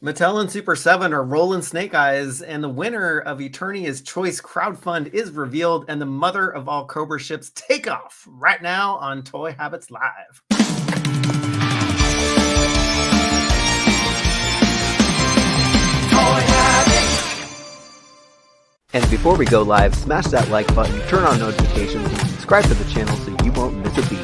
Mattel and Super7 are rolling snake eyes, and the winner of Eternia's Choice Crowdfund is revealed, and the mother of all Cobra ships take off right now on Toy Habits Live. And before we go live, smash that like button, turn on notifications, and subscribe to the channel so you won't miss a beat.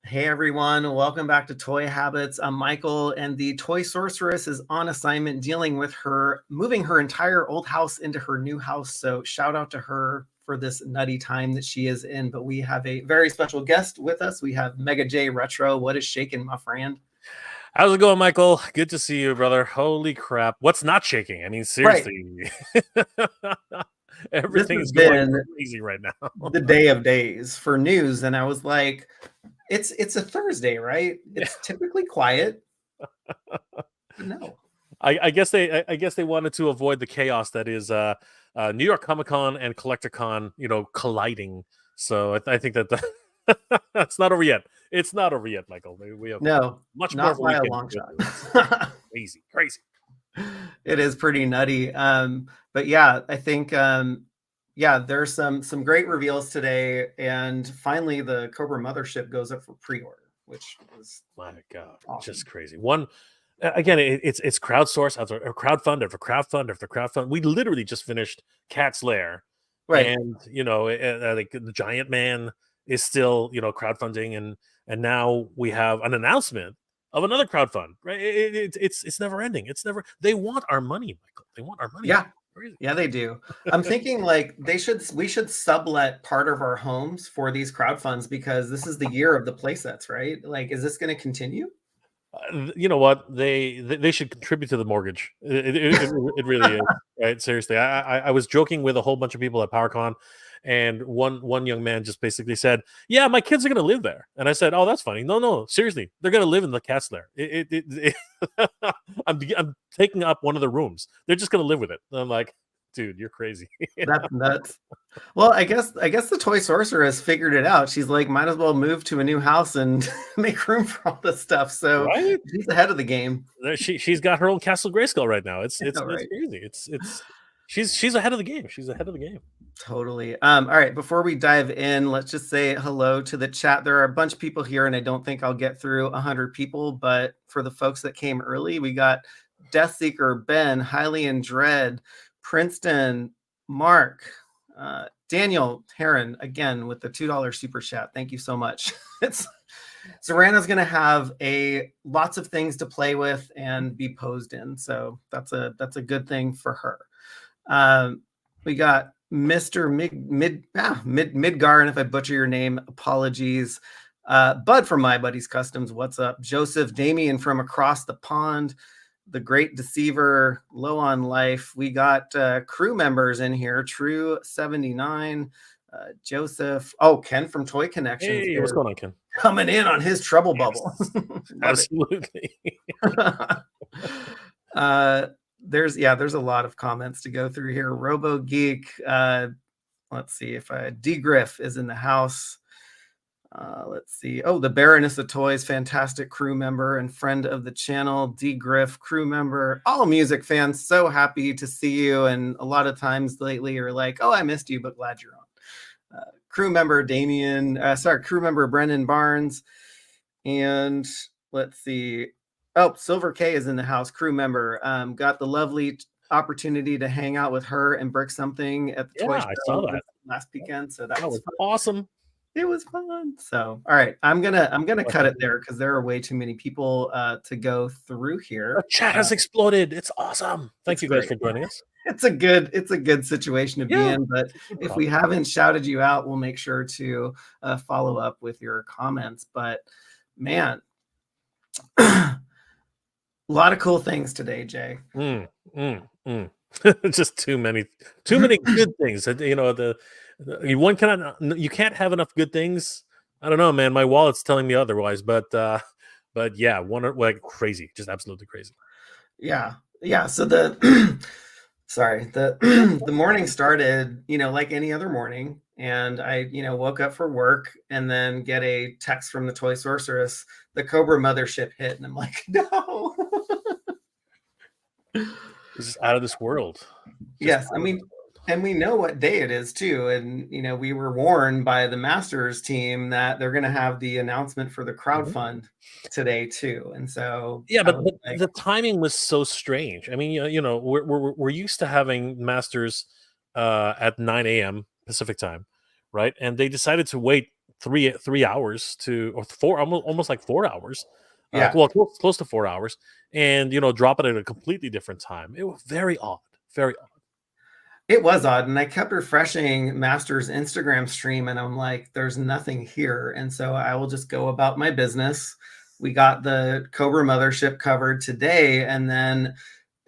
Hey everyone, welcome back to Toy Habits. I'm Michael, and the Toy Sorceress is on assignment dealing with her, moving her entire old house into her new house. So shout out to her for this nutty time that she is in. But we have a very special guest with us. We have Mega J Retro. What is shaking, my friend? How's it going, Michael? Good to see you, brother. Holy crap. What's not shaking? I mean, seriously. Right. Everything is going crazy right now. The day of days for news. And I was like, it's a Thursday, right? It's typically quiet. No. I guess they wanted to avoid the chaos that is New York Comic Con and Collector-Con, colliding. So I think that that's not over yet. It's not over yet, Michael. We have much more by a long shot. Crazy. It is pretty nutty. But yeah, I think there's some great reveals today, and finally the Cobra Mothership goes up for pre-order, which was my God, awesome. Just crazy. One again, it's crowdsourced after crowdfund after crowdfund after crowdfund. We literally just finished Cat's Lair, right? And like the Giant Man is still crowdfunding, and now we have an announcement of another crowdfund. Right? It's never ending. It's never. They want our money, Michael. They want our money. Yeah. Yeah, they do. I'm thinking like we should sublet part of our homes for these crowdfunds, because this is the year of the playsets, right? Like, is this going to continue? You know what? They should contribute to the mortgage. It really is, right? Seriously, I was joking with a whole bunch of people at PowerCon, and one young man just basically said, "Yeah, my kids are going to live there." And I said, "Oh, that's funny." No, seriously, they're going to live in the Cat's Lair. I'm taking up one of the rooms. They're just going to live with it. And I'm like, dude, you're crazy. That's nuts. Well, I guess the Toy Sorceress figured it out. She's like, might as well move to a new house and make room for all this stuff. So right? She's ahead of the game. She's got her own Castle Grayskull right now. It's right. crazy. She's ahead of the game. She's ahead of the game. Totally. All right. Before we dive in, let's just say hello to the chat. There are a bunch of people here, and I don't think I'll get through 100 people. But for the folks that came early, we got Deathseeker, Ben, Highly in Dread, Princeton, Mark, Daniel Heron, again with the $2 super chat. Thank you so much. Serana's going to have lots of things to play with and be posed in, so that's a good thing for her. We got Mr. Midgar, and if I butcher your name, apologies. Bud from My Buddy's Customs, what's up? Joseph, Damien from across the pond, The Great Deceiver, Low on Life. We got crew members in here. True 79, Joseph. Oh, Ken from Toy Connections. Hey, what's going on, Ken? Coming in on his trouble bubble. Absolutely. There's a lot of comments to go through here. Robo Geek. Let's see if D Griff is in the house. Let's see. Oh, the Baroness of Toys, fantastic crew member and friend of the channel. D Griff, crew member. All music fans, so happy to see you. And a lot of times lately you're like, oh, I missed you, but glad you're on. Crew member crew member Brendan Barnes. And let's see. Oh, Silver K is in the house, crew member. Got the lovely opportunity to hang out with her and brick something at the toy show. I saw that last weekend. So that was awesome. It was fun. So, all right, I'm gonna cut it there because there are way too many people to go through here. The chat has exploded. It's awesome. Thank you guys for joining us. It's a good situation to be in. But if we haven't shouted you out, we'll make sure to follow up with your comments. But man, a lot of cool things today, Jay. Just too many good things. You can't have enough good things. I don't know, man. My wallet's telling me otherwise, but yeah, crazy, just absolutely crazy. Yeah. So the morning started, like any other morning. And I, woke up for work and then get a text from the toy sorceress, the Cobra Mothership hit. And I'm like, no. This is out of this world. Just Yes. I out of this mean, and we know what day it is too. And, we were warned by the Masters team that they're going to have the announcement for the world. Mhm. crowdfund today too. And so, Yeah, I but, was but like, the timing was so strange. I mean, we're used to having Masters at 9 a.m. Pacific time, right? And they decided to wait 3 hours or four, almost like 4 hours. yeah. Well, close to 4 hours, and drop it at a completely different time. It was very odd, very odd. It was odd, and I kept refreshing Master's Instagram stream, and I'm like, "There's nothing here," and so I will just go about my business. We got the Cobra Mothership covered today, and then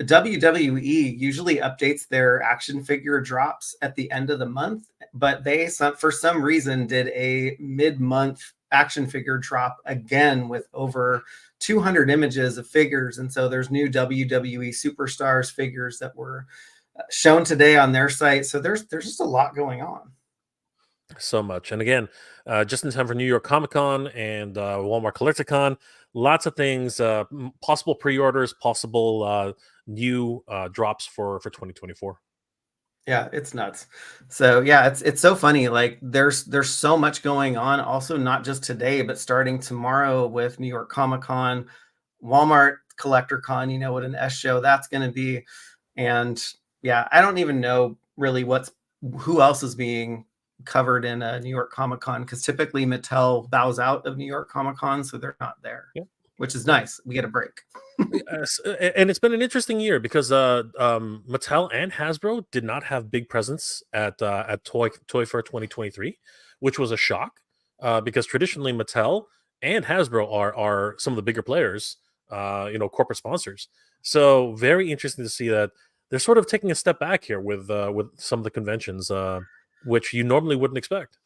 WWE usually updates their action figure drops at the end of the month, but they for some reason did a mid-month action figure drop again with over 200 images of figures, and so there's new WWE superstars figures that were shown today on their site. So there's just a lot going on. So much. And again, just in time for New York Comic Con and Walmart Collecticon, lots of things, possible pre-orders, possible new drops for 2024. Yeah, it's nuts. So yeah, it's so funny. Like there's so much going on. Also, not just today, but starting tomorrow with New York Comic Con, Walmart Collector Con. You know what an S show that's going to be, and yeah, I don't even know really who else is being covered in a New York Comic Con, because typically Mattel bows out of New York Comic Con, so they're not there, Yeah. which is nice. We get a break. Yes, and it's been an interesting year because Mattel and Hasbro did not have big presence at Toy Fair 2023, which was a shock because traditionally Mattel and Hasbro are some of the bigger players, corporate sponsors. So very interesting to see that they're sort of taking a step back here with some of the conventions, which you normally wouldn't expect.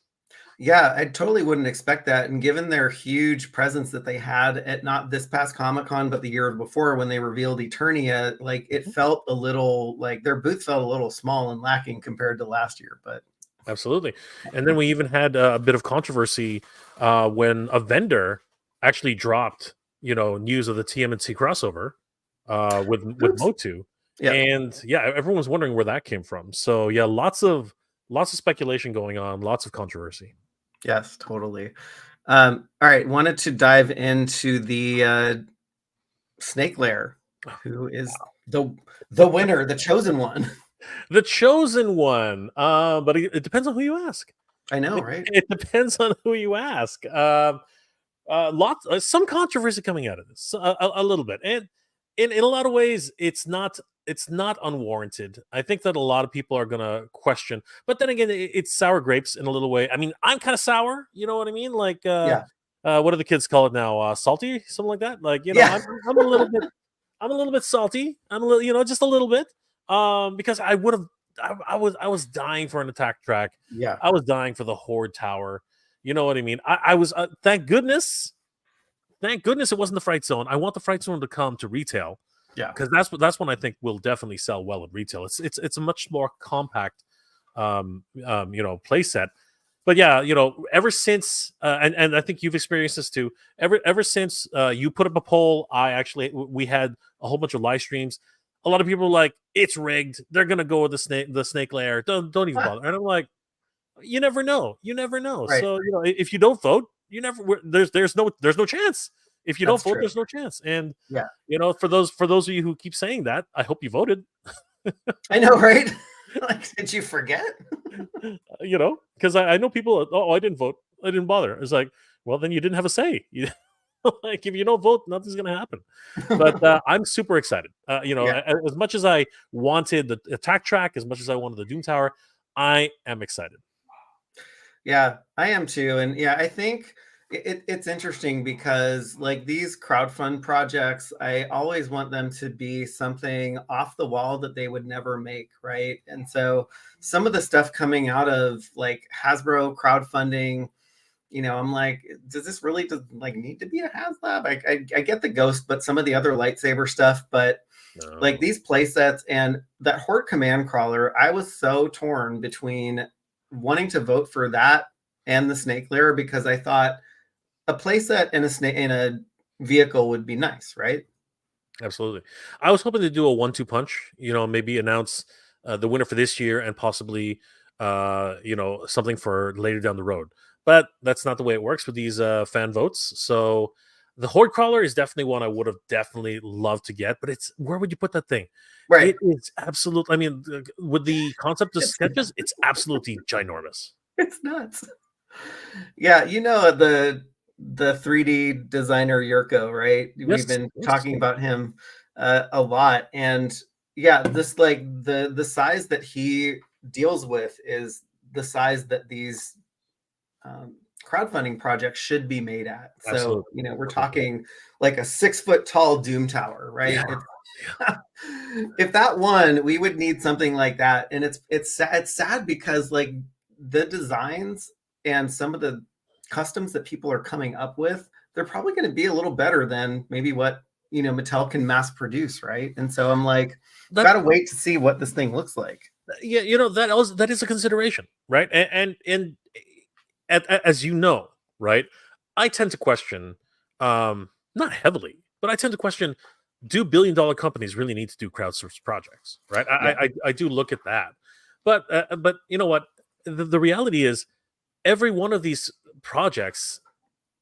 Yeah, I totally wouldn't expect that. And given their huge presence that they had at not this past Comic Con, but the year before when they revealed Eternia, like it felt a little like their booth felt a little small and lacking compared to last year. But Absolutely. And then we even had a bit of controversy when a vendor actually dropped, news of the TMNT crossover with oops. MOTU. Yeah. And yeah, everyone was wondering where that came from. So yeah, lots of speculation going on, lots of controversy. Yes, totally. All right, wanted to dive into the Snake Lair, who is the winner, the chosen one. The chosen one. But it depends on who you ask. I know, right? It depends on who you ask. Some controversy coming out of this, a little bit, and in a lot of ways, it's not unwarranted. I think that a lot of people are gonna question, but then again, it's sour grapes in a little way. I mean, I'm kind of sour. You know what I mean? Like, Yeah. what do the kids call it now? Salty, something like that. Like, Yeah. I'm a little bit, I'm a little bit salty. I'm a little, just a little bit, because I was dying for an attack track. Yeah. I was dying for the Horde Tower. You know what I mean? I was thank goodness it wasn't the Fright Zone. I want the Fright Zone to come to retail. Yeah. Because that's one I think will definitely sell well at retail. It's a much more compact play set. But yeah, ever since and I think you've experienced this too. Ever since you put up a poll, we had a whole bunch of live streams. A lot of people were like, it's rigged. They're gonna go with the snake lair. Don't even bother. And I'm like, you never know. You never know. Right. So if you don't vote, you never. There's no chance. If you don't vote, true. there's no chance. And Yeah. for those of you who keep saying that, I hope you voted. I know, right? Like, did you forget? Because I know people. Oh, I didn't vote. I didn't bother. It's like, well, then you didn't have a say. Like if you don't vote, nothing's gonna happen. But I'm super excited. Yeah. As much as I wanted the attack track, as much as I wanted the Doom Tower, I am excited. Yeah, I am too. And yeah, I think it's interesting because like these crowdfund projects, I always want them to be something off the wall that they would never make, right? And so some of the stuff coming out of like Hasbro crowdfunding, I'm like, does this really need to be a HasLab? I get the Ghost, but some of the other lightsaber stuff, but like these play sets and that Horde command crawler, I was so torn between wanting to vote for that and the Snake Lair because I thought a playset in a vehicle would be nice, right? Absolutely. I was hoping to do a 1-2 punch, maybe announce the winner for this year and possibly, something for later down the road. But that's not the way it works with these fan votes. So the Horde Crawler is definitely one I would have definitely loved to get, but where would you put that thing? Right. It is absolutely, I mean, with the concept of sketches, it's absolutely ginormous. It's nuts. Yeah, the 3D designer Yurko, right? Yes, We've been yes. talking about him a lot, and yeah, this like the size that he deals with is the size that these crowdfunding projects should be made at. So Absolutely. we're talking like a 6-foot tall Doom Tower, right? Yeah. If that won, we would need something like that, and it's sad because like the designs and some of the customs that people are coming up with, they're probably going to be a little better than maybe what Mattel can mass produce, right? And so I'm like, gotta wait to see what this thing looks like. Yeah, that is a consideration, right? And as you know, right, I tend to question, not heavily, but I tend to question, do billion-dollar companies really need to do crowdsourced projects, right? Yeah. I do look at that, but you know what? The reality is, every one of these projects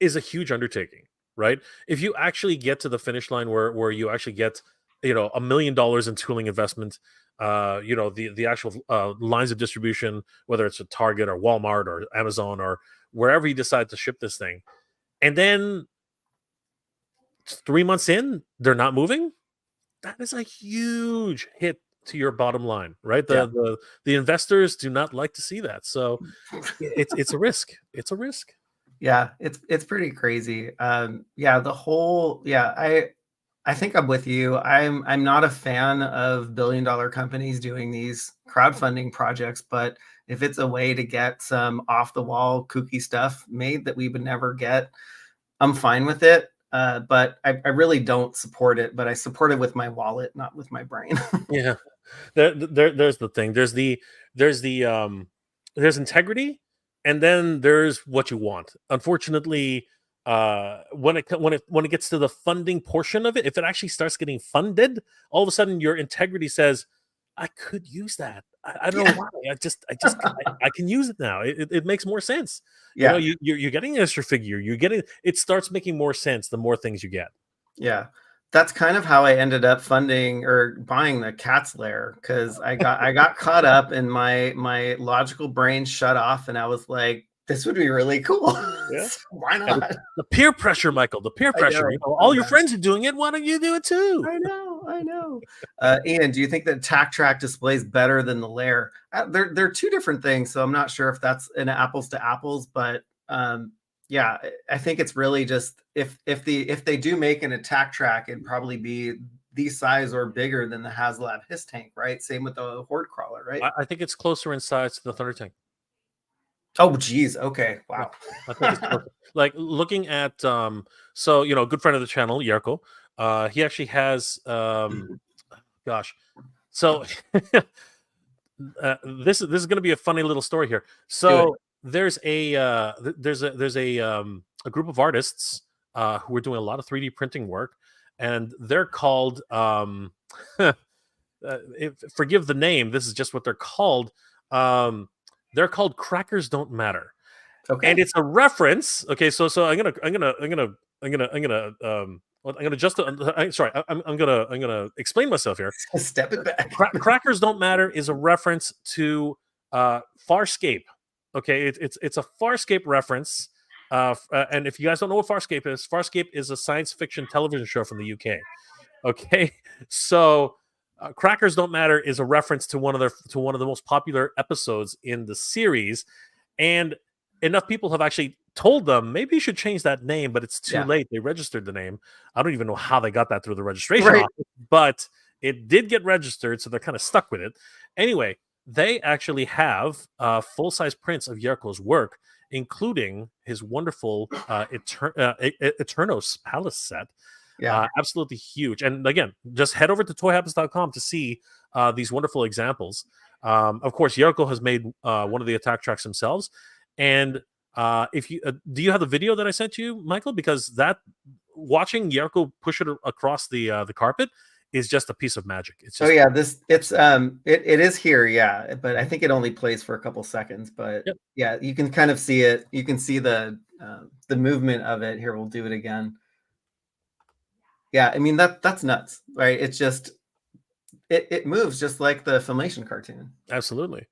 is a huge undertaking, right? If you actually get to the finish line where you actually get, $1 million in tooling investment, the actual lines of distribution, whether it's a Target or Walmart or Amazon or wherever you decide to ship this thing, and then 3 months in, they're not moving. That is a huge hit to your bottom line, right? The investors do not like to see that. So it's a risk. It's a risk. Yeah, it's pretty crazy. I think I'm with you. I'm not a fan of billion-dollar companies doing these crowdfunding projects, but if it's a way to get some off-the-wall kooky stuff made that we would never get, I'm fine with it. But I really don't support it, but I support it with my wallet, not with my brain. Yeah. There's the thing. There's integrity, and then there's what you want. Unfortunately, when it gets to the funding portion of it, if it actually starts getting funded, all of a sudden your integrity says, I could use that. I don't know why. I can use it now. It makes more sense. Yeah. You're getting an extra figure. It starts making more sense the more things you get. Yeah. That's kind of how I ended up funding or buying the Cat's Lair, because I got caught up and my logical brain shut off, and I was like, this would be really cool. Yeah. Why not? The peer pressure, Michael. The peer pressure. All your friends are doing it. Why don't you do it too? I know. Ian, do you think that Tack Track displays better than the Lair? They're two different things, so I'm not sure if that's an apples to apples, but yeah, I think it's really just if they do make an attack track, it'd probably be the size or bigger than the HasLab Hiss tank, right? Same with the Horde Crawler, right? I think it's closer in size to the Thunder Tank. Oh, geez. Okay. Wow. I think it's like looking at a good friend of the channel, Yerko. He actually has gosh. So this is going to be a funny little story here. So there's a group of artists who are doing a lot of 3D printing work, and they're called forgive the name. This is just what they're called. They're called Crackers Don't Matter. Okay. And it's a reference. Okay, so I'm gonna explain myself here. Step it back. Crackers Don't Matter is a reference to Farscape. Okay, it's a Farscape reference. And if you guys don't know what Farscape is a science fiction television show from the UK. Okay, so Crackers Don't Matter is a reference to one of the most popular episodes in the series, and enough people have actually told them maybe you should change that name, but it's too late. They registered the name. I don't even know how they got that through the registration office, but it did get registered, so they're kind of stuck with it. Anyway, they actually have full-size prints of Yerko's work, including his wonderful Eternos Palace set. Yeah, absolutely huge. And again, just head over to toyhappens.com to see these wonderful examples. Of course, Yerko has made one of the attack tracks themselves, and if you do you have the video that I sent you, Michael? Because that watching Yerko push it across the carpet is just a piece of magic. It's just it is here, yeah, but I think it only plays for a couple seconds. But yep. yeah, you can kind of see it. You can see the movement of it. Here, we'll do it again. Yeah, I mean that's nuts, right? It's just it moves just like the Filmation cartoon. Absolutely.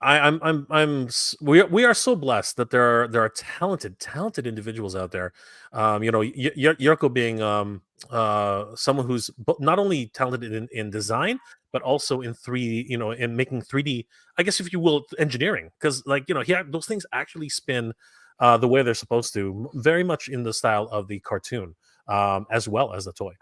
We are so blessed that there are talented individuals out there. Yerko being someone who's not only talented in design but also in in making 3D, I guess if you will, engineering, because those things actually spin the way they're supposed to, very much in the style of the cartoon, as well as the toy.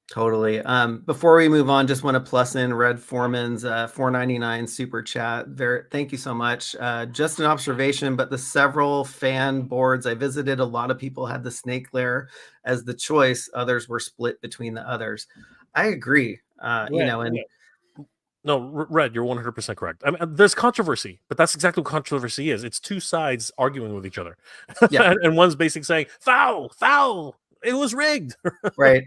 Totally. Before we move on, just want to plus in Red Foreman's $4.99 super chat. Thank you so much. Just an observation, but the several fan boards I visited, a lot of people had the Snake Lair as the choice. Others were split between the others. I agree. No, Red, you're 100% correct. I mean, there's controversy, but that's exactly what controversy is. It's two sides arguing with each other. Yeah. And one's basically saying, foul, it was rigged. Right.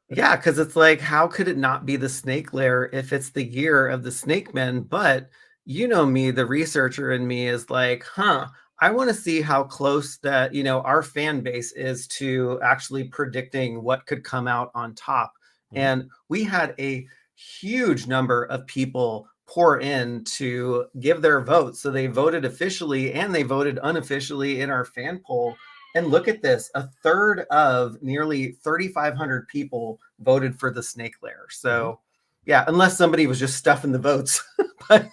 Yeah, because it's like, how could it not be the Snake Lair if it's the year of the Snake Men? But you know me, the researcher in me is like, I want to see how close that, our fan base is to actually predicting what could come out on top. Mm-hmm. And we had a huge number of people pour in to give their votes. So they voted officially and they voted unofficially in our fan poll. And look at this, a third of nearly 3,500 people voted for the Snake Lair. So yeah, unless somebody was just stuffing the votes. But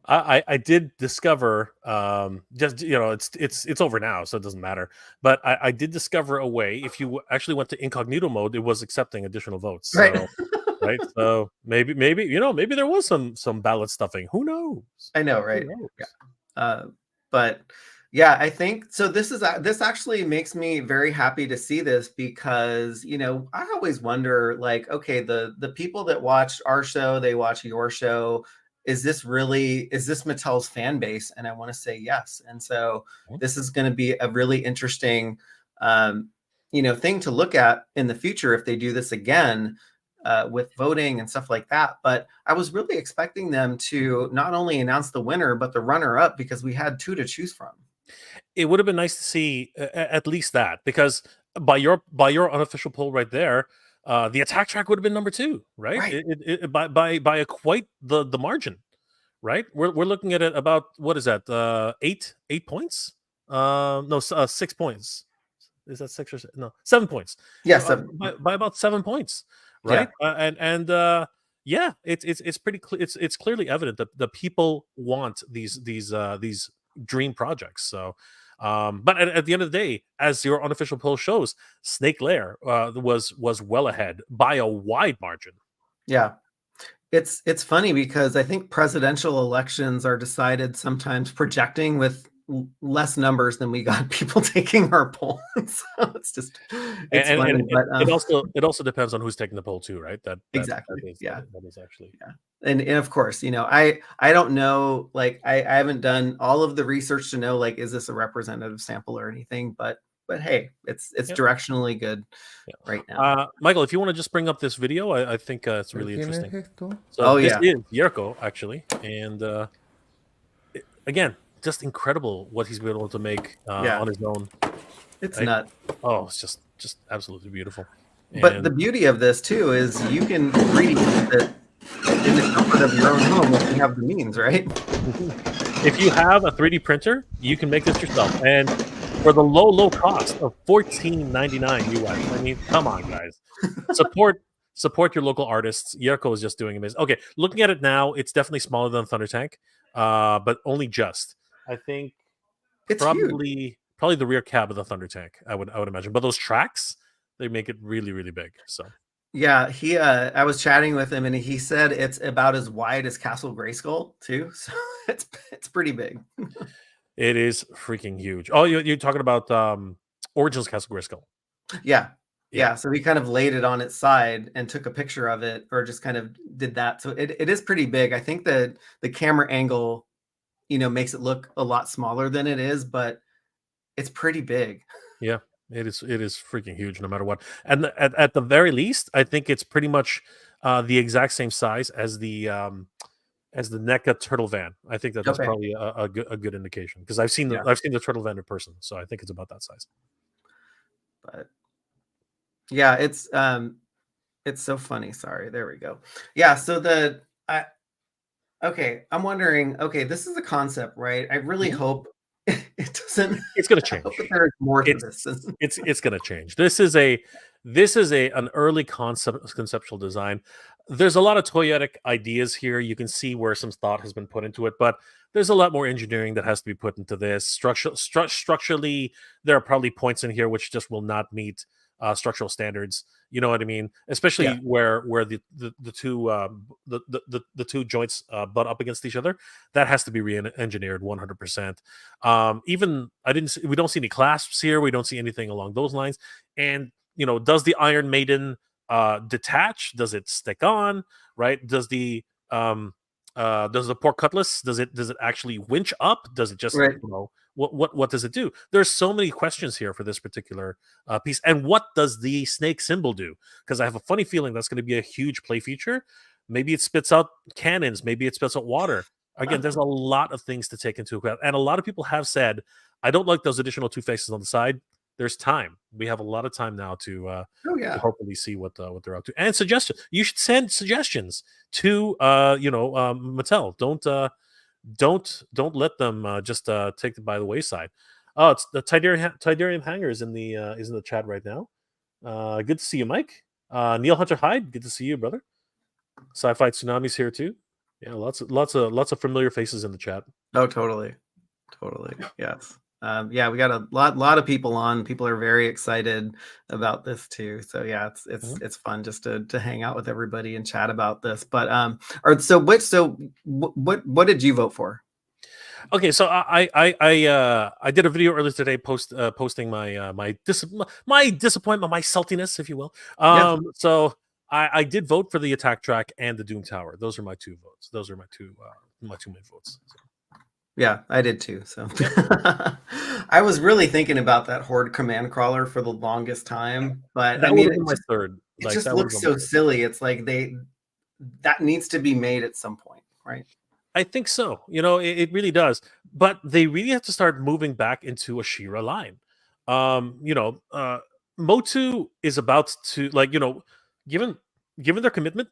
I did discover, it's over now, so it doesn't matter. But I did discover a way. If you actually went to incognito mode, it was accepting additional votes. So, right. Right. So maybe there was some ballot stuffing. Who knows? I know, right? Yeah. But yeah, I think so. This actually makes me very happy to see this because I always wonder, like, okay, the people that watch our show, they watch your show. Is this Mattel's fan base? And I want to say yes. And so this is going to be a really interesting, thing to look at in the future if they do this again. With voting and stuff like that. But I was really expecting them to not only announce the winner, but the runner-up, because we had two to choose from. It would have been nice to see at least that, because by your unofficial poll right there, the attack track would have been number 2, right? By a quite the margin, right? We're looking at it about, what is that? 8 points? 6 points. Is that 6 or 7? No, 7 points. Yes, by about 7 points. Right. Yeah. Yeah, it's pretty clear. It's clearly evident that the people want these dream projects. So, but at the end of the day, as your unofficial poll shows, Snake Lair was well ahead by a wide margin. Yeah, it's funny because I think presidential elections are decided sometimes projecting with less numbers than we got people taking our poll. So it's funny. But it also depends on who's taking the poll too, right? Exactly. That is actually. Yeah. And of course, I don't know, like I haven't done all of the research to know, like, is this a representative sample or anything, but hey, it's directionally good right now. Michael, if you want to just bring up this video, I think it's really interesting. So this is Yerko, actually, and again, just incredible what he's been able to make on his own. It's nuts. Oh, it's just absolutely beautiful. But the beauty of this too is you can 3D print it in the comfort of your own home if you have the means, right? If you have a 3D printer, you can make this yourself, and for the low cost of $14.99 US. I mean, come on, guys, support your local artists. Yerko is just doing amazing. Okay, looking at it now, it's definitely smaller than Thunder Tank, but only just. I think it's probably the rear cab of the Thunder Tank. I would imagine, but those tracks, they make it really, really big. So yeah, I was chatting with him and he said it's about as wide as Castle Grayskull too. So it's pretty big. It is freaking huge. Oh, you're talking about Origins Castle Grayskull. Yeah. Yeah, so we kind of laid it on its side and took a picture of it, or just kind of did that. So it is pretty big. I think that the camera angle, makes it look a lot smaller than it is, but it's pretty big. Yeah, it is. It is freaking huge, no matter what. And at the very least, I think it's pretty much the exact same size as the NECA turtle van. I think that's Okay. probably a good indication, because I've seen Yeah. the turtle van in person, so I think it's about that size. But yeah, it's so funny. Sorry, there we go. Yeah, so I'm wondering, okay, this is a concept, right? I really Mhm. hope it doesn't. It's going to I hope that change. there's more to this. It's going to change. This is an early conceptual design. There's a lot of toyetic ideas here. You can see where some thought has been put into it, but there's a lot more engineering that has to be put into this. Structurally, there are probably points in here which just will not meet structural standards. You know what I mean? Especially Yeah. where the two joints butt up against each other. That has to be re-engineered 100%. Even we don't see any clasps here. We don't see anything along those lines. And does the Iron Maiden detach? Does it stick on? Right? Does the pork cutlass, does it actually winch up? Does it just Right. what does it do? There's so many questions here for this particular piece. And what does the snake symbol do? Because I have a funny feeling that's going to be a huge play feature. Maybe it spits out cannons. Maybe it spits out water. Again, there's a lot of things to take into account. And a lot of people have said, I don't like those additional two faces on the side. There's time. We have a lot of time now to Oh yeah. hopefully see what they're up to. And suggestions. You should send suggestions to Mattel. Don't let them just take it by the wayside. Oh, it's the Tidarium Hanger is in the chat right now. Good to see you, Mike. Neil Hunter Hyde, good to see you, brother. Sci-Fi Tsunami's here too. Yeah, lots of familiar faces in the chat. Oh, totally. Yes. Yeah, we got a lot of people on. People are very excited about this too. So yeah, it's fun just to hang out with everybody and chat about this. But what did you vote for? Okay, so I did a video earlier today posting my disappointment, my saltiness, if you will. So I did vote for the attack track and the Doom Tower. Those are my two votes. Those are my two main votes. So. Yeah, I did too. So I was really thinking about that Horde command crawler for the longest time, but that would have been my third. It just looks so silly. It's like that needs to be made at some point, right? I think so. It really does. But they really have to start moving back into a She-Ra line. MOTU is about to, given their commitment,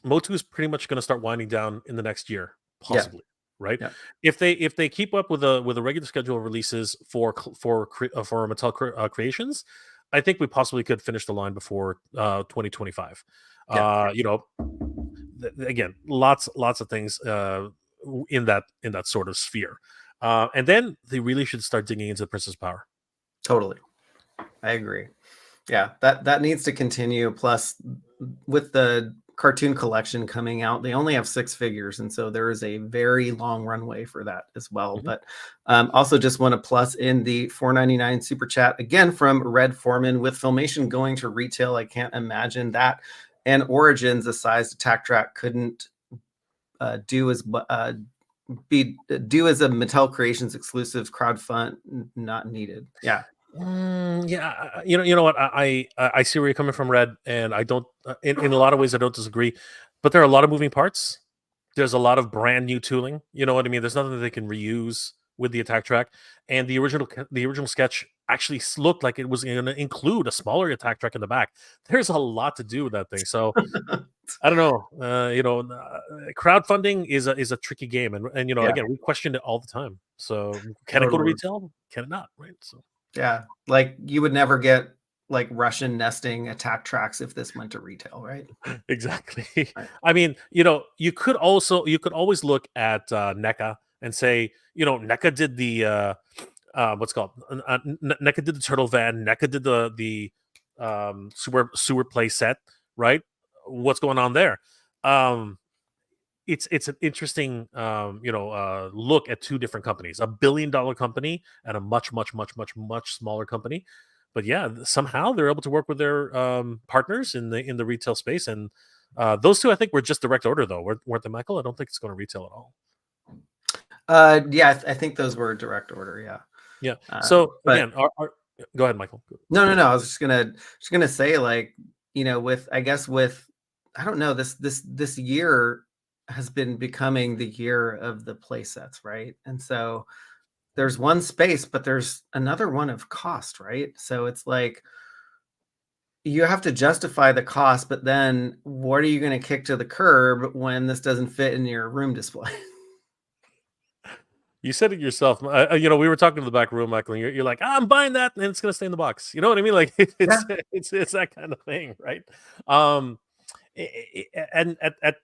MOTU is pretty much going to start winding down in the next year, possibly. Yeah. Right? Yeah. If they keep up with a regular schedule of releases for Mattel Creations, I think we possibly could finish the line before 2025. Yeah. Again, lots of things in that sort of sphere, and then they really should start digging into Princess Power. Totally, I agree. Yeah, that needs to continue. Plus, with the cartoon collection coming out, they only have 6 figures, and so there is a very long runway for that as well. Mm-hmm. But also just want to plus in the $4.99 super chat again from Red Foreman. With Filmation going to retail, I can't imagine that. And Origins, a sized attack track couldn't do as a Mattel Creations exclusive. Crowdfund not needed. Yeah. Yeah, you know what? I see where you're coming from, Red, and I don't. In a lot of ways, I don't disagree. But there are a lot of moving parts. There's a lot of brand new tooling. You know what I mean? There's nothing that they can reuse with the attack track. And the original sketch actually looked like it was going to include a smaller attack track in the back. There's a lot to do with that thing. So I don't know. Crowdfunding is a tricky game, and again, we question it all the time. So can it go to retail? Can it not? Right. So. Yeah, like you would never get like Russian nesting attack tracks if this went to retail, right? Exactly. Right. I mean, you could always look at NECA and say, NECA did the what's called NECA did the turtle van, NECA did the sewer play set, right? What's going on there? It's an interesting look at two different companies, a $1 billion company and a much smaller company. but yeah, somehow they're able to work with their partners in the retail space, and those two I think were just direct order though, weren't they, Michael? I don't think it's going to retail at all. Yeah, I think those were direct order. Yeah. Yeah. So but again, go ahead, Michael. no. I was just gonna say, like, with, I guess, with, I don't know, this year has been becoming the year of the play sets, right? And so there's one space, but there's another one of cost, right? So it's like you have to justify the cost, but then what are you going to kick to the curb when this doesn't fit in your room display? You said it yourself. We were talking to the back room, Michael, and you're like, I'm buying that, and it's going to stay in the box. You know what I mean? Like Yeah. it's that kind of thing, right? And at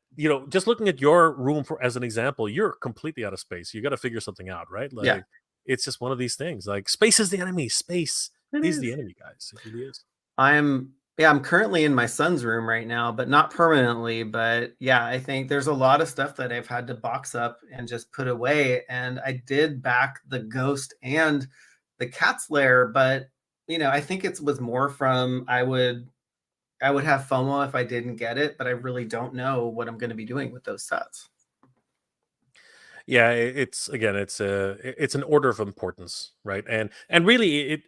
just looking at your room as an example, you're completely out of space. You got to figure something out, right? Like, Yeah. it's just one of these things. Like, space is the enemy. Space is the enemy, guys. It really is. I'm currently in my son's room right now, but not permanently. But yeah, I think there's a lot of stuff that I've had to box up and just put away. And I did back the Ghost and the Cat's Lair, but I think it was more from I would have FOMO if I didn't get it, but I really don't know what I'm going to be doing with those sets. Yeah, it's an order of importance, right? And really,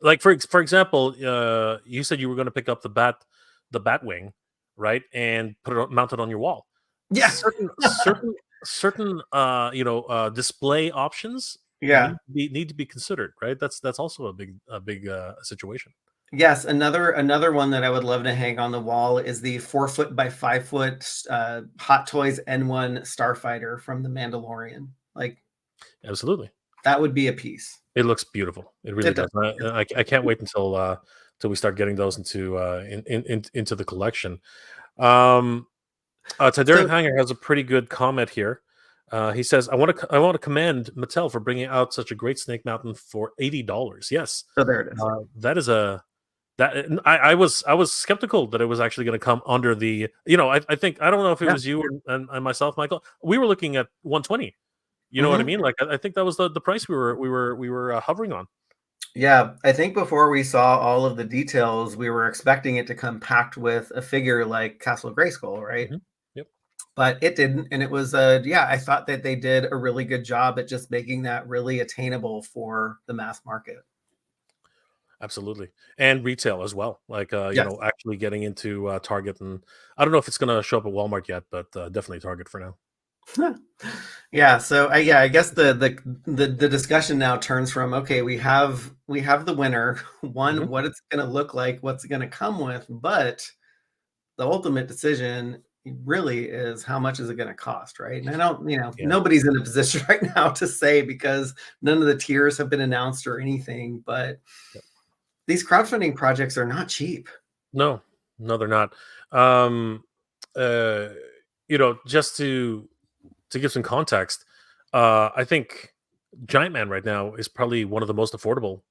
like for example, you said you were going to pick up the Batwing, right, and mount it on your wall. Yeah. certain display options Yeah. need to be considered, right? That's also a big situation. Yes, another one that I would love to hang on the wall is the 4 foot by 5 foot Hot Toys N1 Starfighter from The Mandalorian. Like, absolutely, that would be a piece. It looks beautiful. It really does. I can't wait until we start getting those into the collection. Tadarian Hanger has a pretty good comment here. He says, "I want to commend Mattel for bringing out such a great Snake Mountain for $80." Yes, so there it is. That is I was skeptical that it was actually going to come under the. I think, I don't know if it was you and myself, Michael. We were looking at 120. You know what I mean? Like, I think that was the price we were hovering on. Yeah, I think before we saw all of the details, we were expecting it to come packed with a figure like Castle Grayskull, right? Mm-hmm. Yep. But it didn't, and it was I thought that they did a really good job at just making that really attainable for the mass market. Absolutely. And retail as well. Like, actually getting into Target, and I don't know if it's going to show up at Walmart yet, but definitely Target for now. Yeah. So I guess the discussion now turns from, okay, we have the winner, what it's going to look like, what's it going to come with, but the ultimate decision really is how much is it going to cost, right? And I don't, nobody's in a position right now to say, because none of the tiers have been announced or anything, but these crowdfunding projects are not cheap. No, they're not. Just to give some context, I think Giant Man right now is probably one of the most affordable,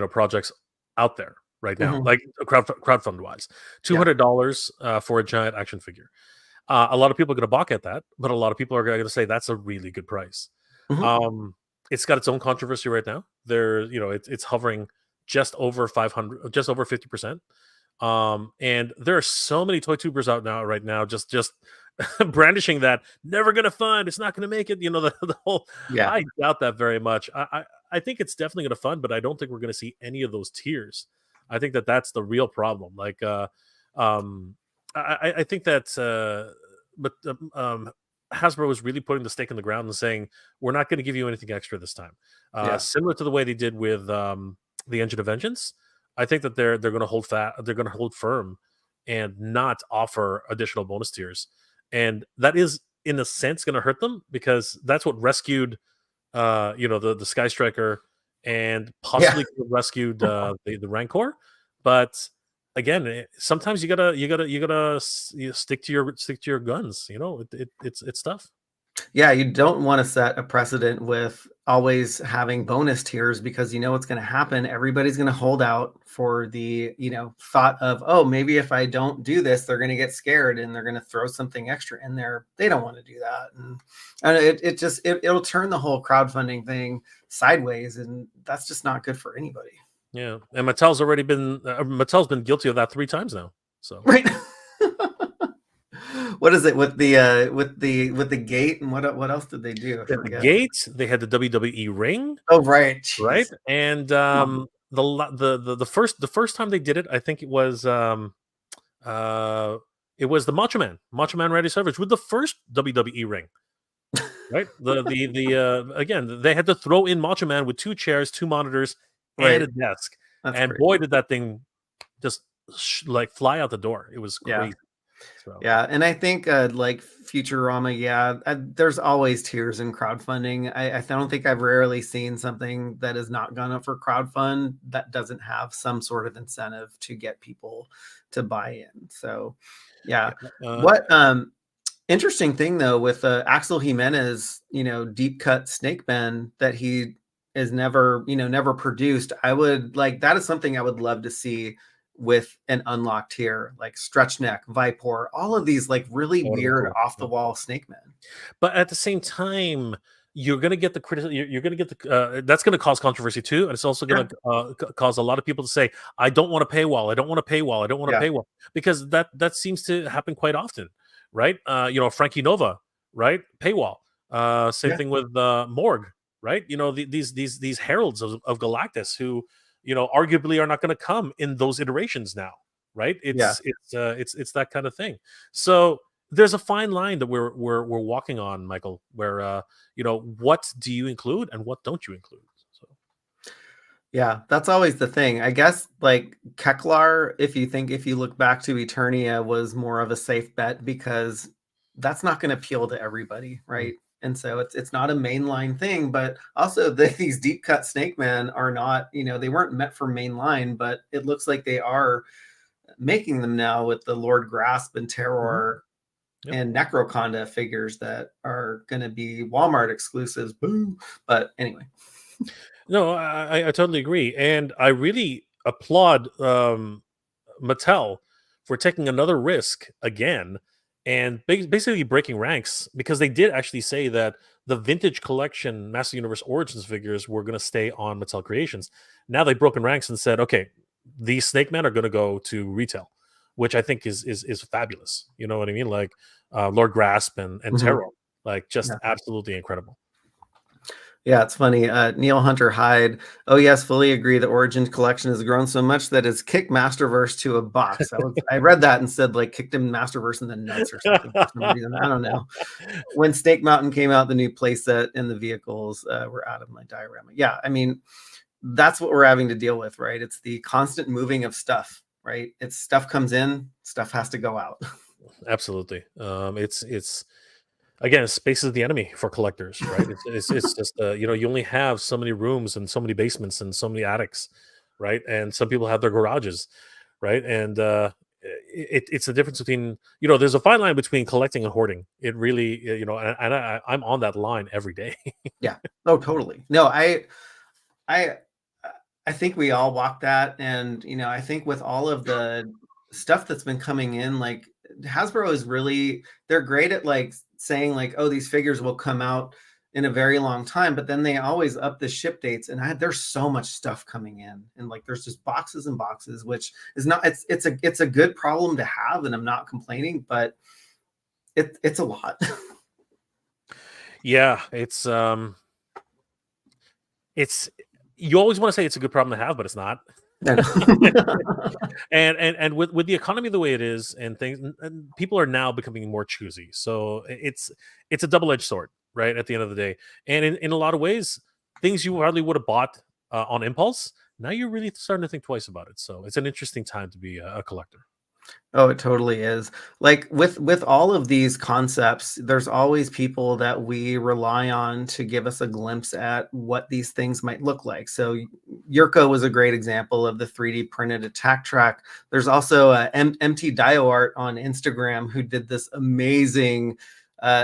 projects out there right now, like crowdfund wise. $200 for a giant action figure. A lot of people are going to balk at that, but a lot of people are going to say that's a really good price. It's got its own controversy right now. It's hovering just over 500, just over 50%. And there are so many toy tubers out right now, just brandishing that never gonna fund, it's not gonna make it. The whole. I doubt that very much. I think it's definitely gonna fund, but I don't think we're gonna see any of those tiers. I think that's the real problem. Like, I think that, but Hasbro is really putting the stake in the ground and saying, we're not going to give you anything extra this time. Similar to the way they did with the Engine of Vengeance. I think that they're going to hold they're going to hold firm and not offer additional bonus tiers. And that is, in a sense, going to hurt them, because that's what rescued, the Sky Striker, and possibly rescued the Rancor. But again, sometimes you gotta stick to your guns. It's tough. Yeah, you don't want to set a precedent with always having bonus tiers, because what's going to happen. Everybody's going to hold out for the thought of, oh, maybe if I don't do this, they're going to get scared and they're going to throw something extra in there. They don't want to do that, and it'll turn the whole crowdfunding thing sideways, and that's just not good for anybody. Yeah, and Mattel's been guilty of that 3 times now. So Right. What is it with the gate, and what else did they do? I they had the forget. gate, they had the WWE ring, Oh, right. right? Jeez. And the first time they did it, I think uh it was the Macho Man Randy Savage with the first WWE ring. Right? Again, they had to throw in Macho Man with 2 chairs, 2 monitors, and Right. a desk. That's And crazy. boy, did that thing just like fly out the door. It was Yeah. crazy. So Yeah, and I think like Futurama, yeah, there's always tiers in crowdfunding. I don't think I've rarely seen something that has not gone up for crowdfund that doesn't have some sort of incentive to get people to buy in. So, yeah. yeah, What interesting thing though with Axel Jimenez, deep cut snake bend that he is never produced. I would like that is something I would love to see with an unlocked tier, like stretch neck, Vipor, all of these like really that would've been weird cool. off the Yeah. wall snake men. But at the same time, you're going to get the criticism. You're going to get that's going to cause controversy too, and it's also going to cause a lot of people to say, "I don't want a paywall. I don't want a paywall. I don't want a Yeah. paywall," because that seems to happen quite often, right? Frankie Nova, right? Paywall. Same Yeah. thing with Morg, right? These heralds of Galactus who arguably are not going to come in those iterations now, right? Yeah. It's that kind of thing. So there's a fine line that we're walking on, Michael, where what do you include and what don't you include? So Yeah, that's always the thing. I guess like Keklar, if you look back to Eternia, was more of a safe bet because that's not going to appeal to everybody, right? And so it's not a mainline thing, but also these deep cut snake men are not, they weren't meant for mainline, but it looks like they are making them now with the Lord Grasp and Terror Yep. and Necroconda figures that are going to be Walmart exclusives. Boo! But anyway. No, I totally agree, and I really applaud Mattel for taking another risk again and basically breaking ranks, because they did actually say that the vintage collection Master Universe Origins figures were going to stay on Mattel Creations. Now they've broken ranks and said, okay, these Snake Men are going to go to retail, which I think is fabulous. You know what I mean? Like Lord Grasp and Terror, like just absolutely incredible. Yeah, it's funny. Neil Hunter Hyde. Oh yes, fully agree. The Origins collection has grown so much that it's kicked Masterverse to a box. I read that and said like kicked him Masterverse in the nuts or something for some reason. I don't know. When Snake Mountain came out, the new playset and the vehicles were out of my diorama. Yeah, I mean that's what we're having to deal with, right? It's the constant moving of stuff, right? It's stuff comes in, stuff has to go out. Absolutely. It's again, space is the enemy for collectors, right? It's just you only have so many rooms and so many basements and so many attics, right? And some people have their garages, right? And it's the difference between there's a fine line between collecting and hoarding. It really and I'm on that line every day. Yeah. Oh, totally. No, I think we all walk that, and I think with all of the stuff that's been coming in, like Hasbro is really, they're great at like saying like, oh, these figures will come out in a very long time, but then they always up the ship dates, and there's so much stuff coming in, and like there's just boxes and boxes, which is not, it's a good problem to have, and I'm not complaining, but it's a lot. Yeah, it's you always want to say it's a good problem to have, but it's not. and with the economy the way it is and things, and people are now becoming more choosy, so it's a double-edged sword, right, at the end of the day. And in a lot of ways, things you hardly would have bought on impulse, now you're really starting to think twice about it. So it's an interesting time to be a collector. Oh, it totally is. Like with all of these concepts, there's always people that we rely on to give us a glimpse at what these things might look like. So Yurko was a great example of the 3D printed attack track. There's also MT Dio Art on Instagram who did this amazing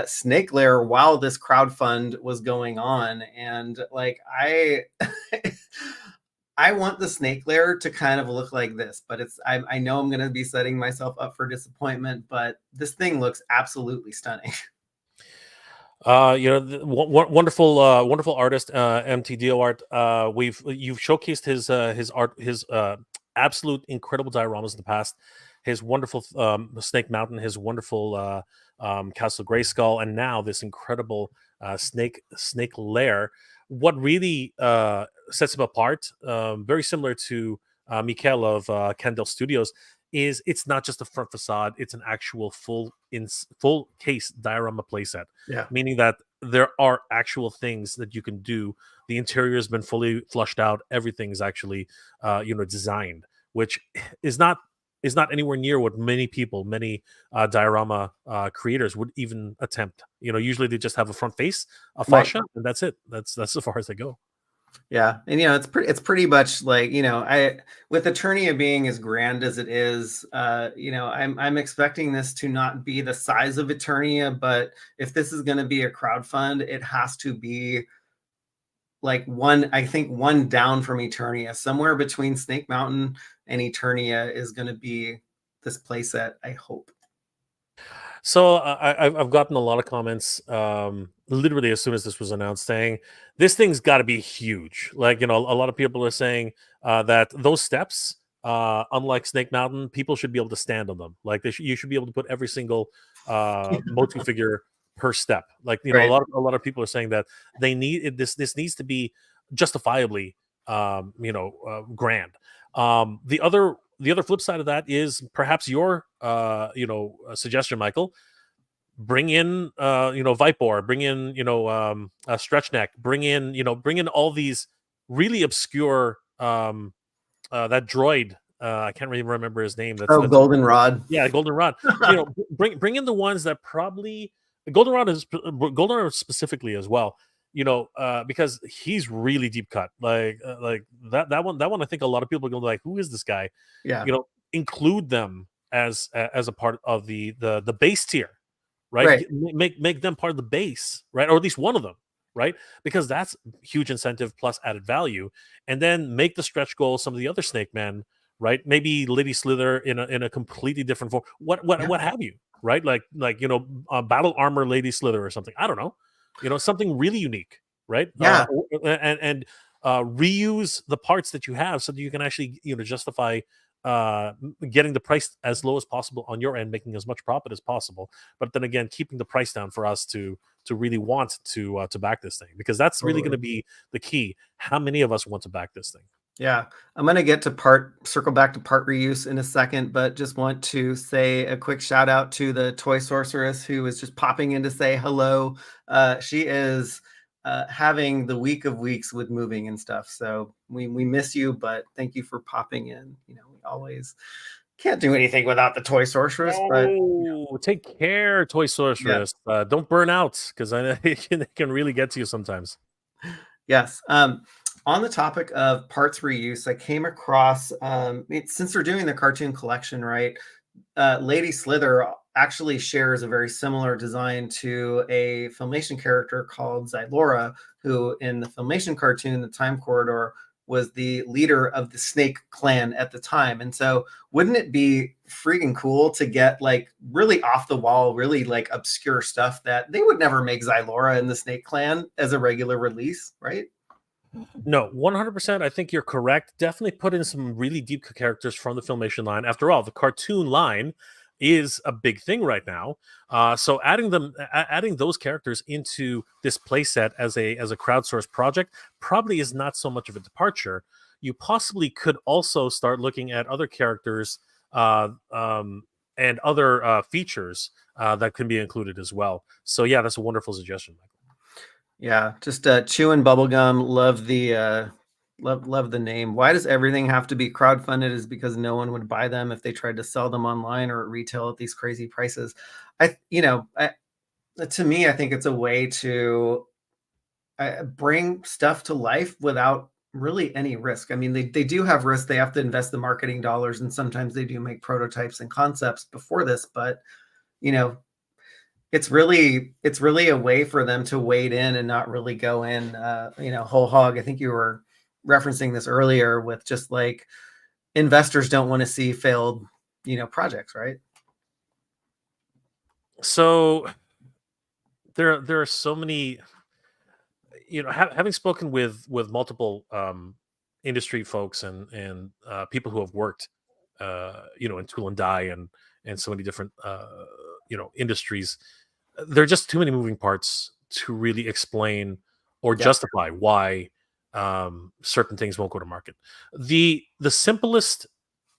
Snake Lair while this crowdfund was going on. And like I want the Snake Lair to kind of look like this, but I know I'm going to be setting myself up for disappointment, but this thing looks absolutely stunning. Wonderful artist, MTDO art. You've showcased his art, his absolute incredible dioramas in the past. His wonderful Snake Mountain, his wonderful Castle Grayskull, and now this incredible Snake Lair. What really sets him apart, very similar to Mikhail of Kendall Studios, is it's not just a front facade; it's an actual full case diorama playset. Yeah. Meaning that there are actual things that you can do. The interior has been fully flushed out. Everything is actually, designed, which is not anywhere near what many diorama creators would even attempt. Usually they just have a front face, a fascia, and that's it. That's as far as they go. Yeah, and it's pretty much like, I, with Eternia being as grand as it is, I'm expecting this to not be the size of Eternia, but if this is going to be a crowdfund, it has to be like I think one down from Eternia, somewhere between Snake Mountain and Eternia is going to be this playset, I hope. So I've gotten a lot of comments, literally as soon as this was announced, saying this thing's got to be huge. Like, a lot of people are saying that those steps, unlike Snake Mountain, people should be able to stand on them. Like, you should be able to put every single MOTU figure per step. Like, Right. a lot of people are saying that they need it, this needs to be justifiably, grand. The other flip side of that is perhaps your suggestion, Michael. Bring in Vipor, bring in Stretch Neck, bring in all these really obscure that droid. I can't really remember his name. That's Goldenrod. Yeah, Goldenrod. Bring in the ones that probably Goldenrod specifically as well. Because he's really deep cut. Like that one. I think a lot of people are going to be like, who is this guy? Yeah. Include them as a part of the base tier, right? Make them part of the base, right? Or at least one of them, right? Because that's huge incentive plus added value. And then make the stretch goal some of the other Snake Men, right? Maybe Lady Slither in a completely different form. What have you, right? Like battle armor Lady Slither or something. I don't know. Something really unique, right? Yeah. And reuse the parts that you have so that you can actually justify getting the price as low as possible on your end, making as much profit as possible, but then again keeping the price down for us to really want to back this thing, because that's really going to be the key. How many of us want to back this thing? Yeah, I'm going to get to circle back to part reuse in a second, but just want to say a quick shout out to the Toy Sorceress, who is just popping in to say hello. She is having the week of weeks with moving and stuff. So we miss you, but thank you for popping in. We always can't do anything without the Toy Sorceress. But take care, Toy Sorceress. Yeah. Don't burn out, because I know it can really get to you sometimes. Yes. On the topic of parts reuse, I came across, since they're doing the cartoon collection, right? Lady Slither actually shares a very similar design to a Filmation character called Xylora, who in the Filmation cartoon, The Time Corridor, was the leader of the Snake clan at the time. And so wouldn't it be freaking cool to get like really off the wall, really like obscure stuff that they would never make Xylora and the Snake clan as a regular release, right? No, 100%. I think you're correct. Definitely put in some really deep characters from the Filmation line. After all, the cartoon line is a big thing right now. So adding those characters into this playset as a crowdsourced project probably is not so much of a departure. You possibly could also start looking at other characters and other features that can be included as well. So yeah, that's a wonderful suggestion, Michael. Yeah, just chewing bubblegum. Love the love the name. Why does everything have to be crowdfunded? Is because no one would buy them if they tried to sell them online or at retail at these crazy prices. To me, I think it's a way to bring stuff to life without really any risk. I mean, they do have risk. They have to invest the marketing dollars, and sometimes they do make prototypes and concepts before this, but it's really a way for them to wade in and not really go in, whole hog. I think you were referencing this earlier with just like investors don't want to see failed, projects, right? So there are so many, having spoken with multiple industry folks and people who have worked in tool and die and so many different industries. There are just too many moving parts to really explain or Yeah. justify why certain things won't go to market. The simplest,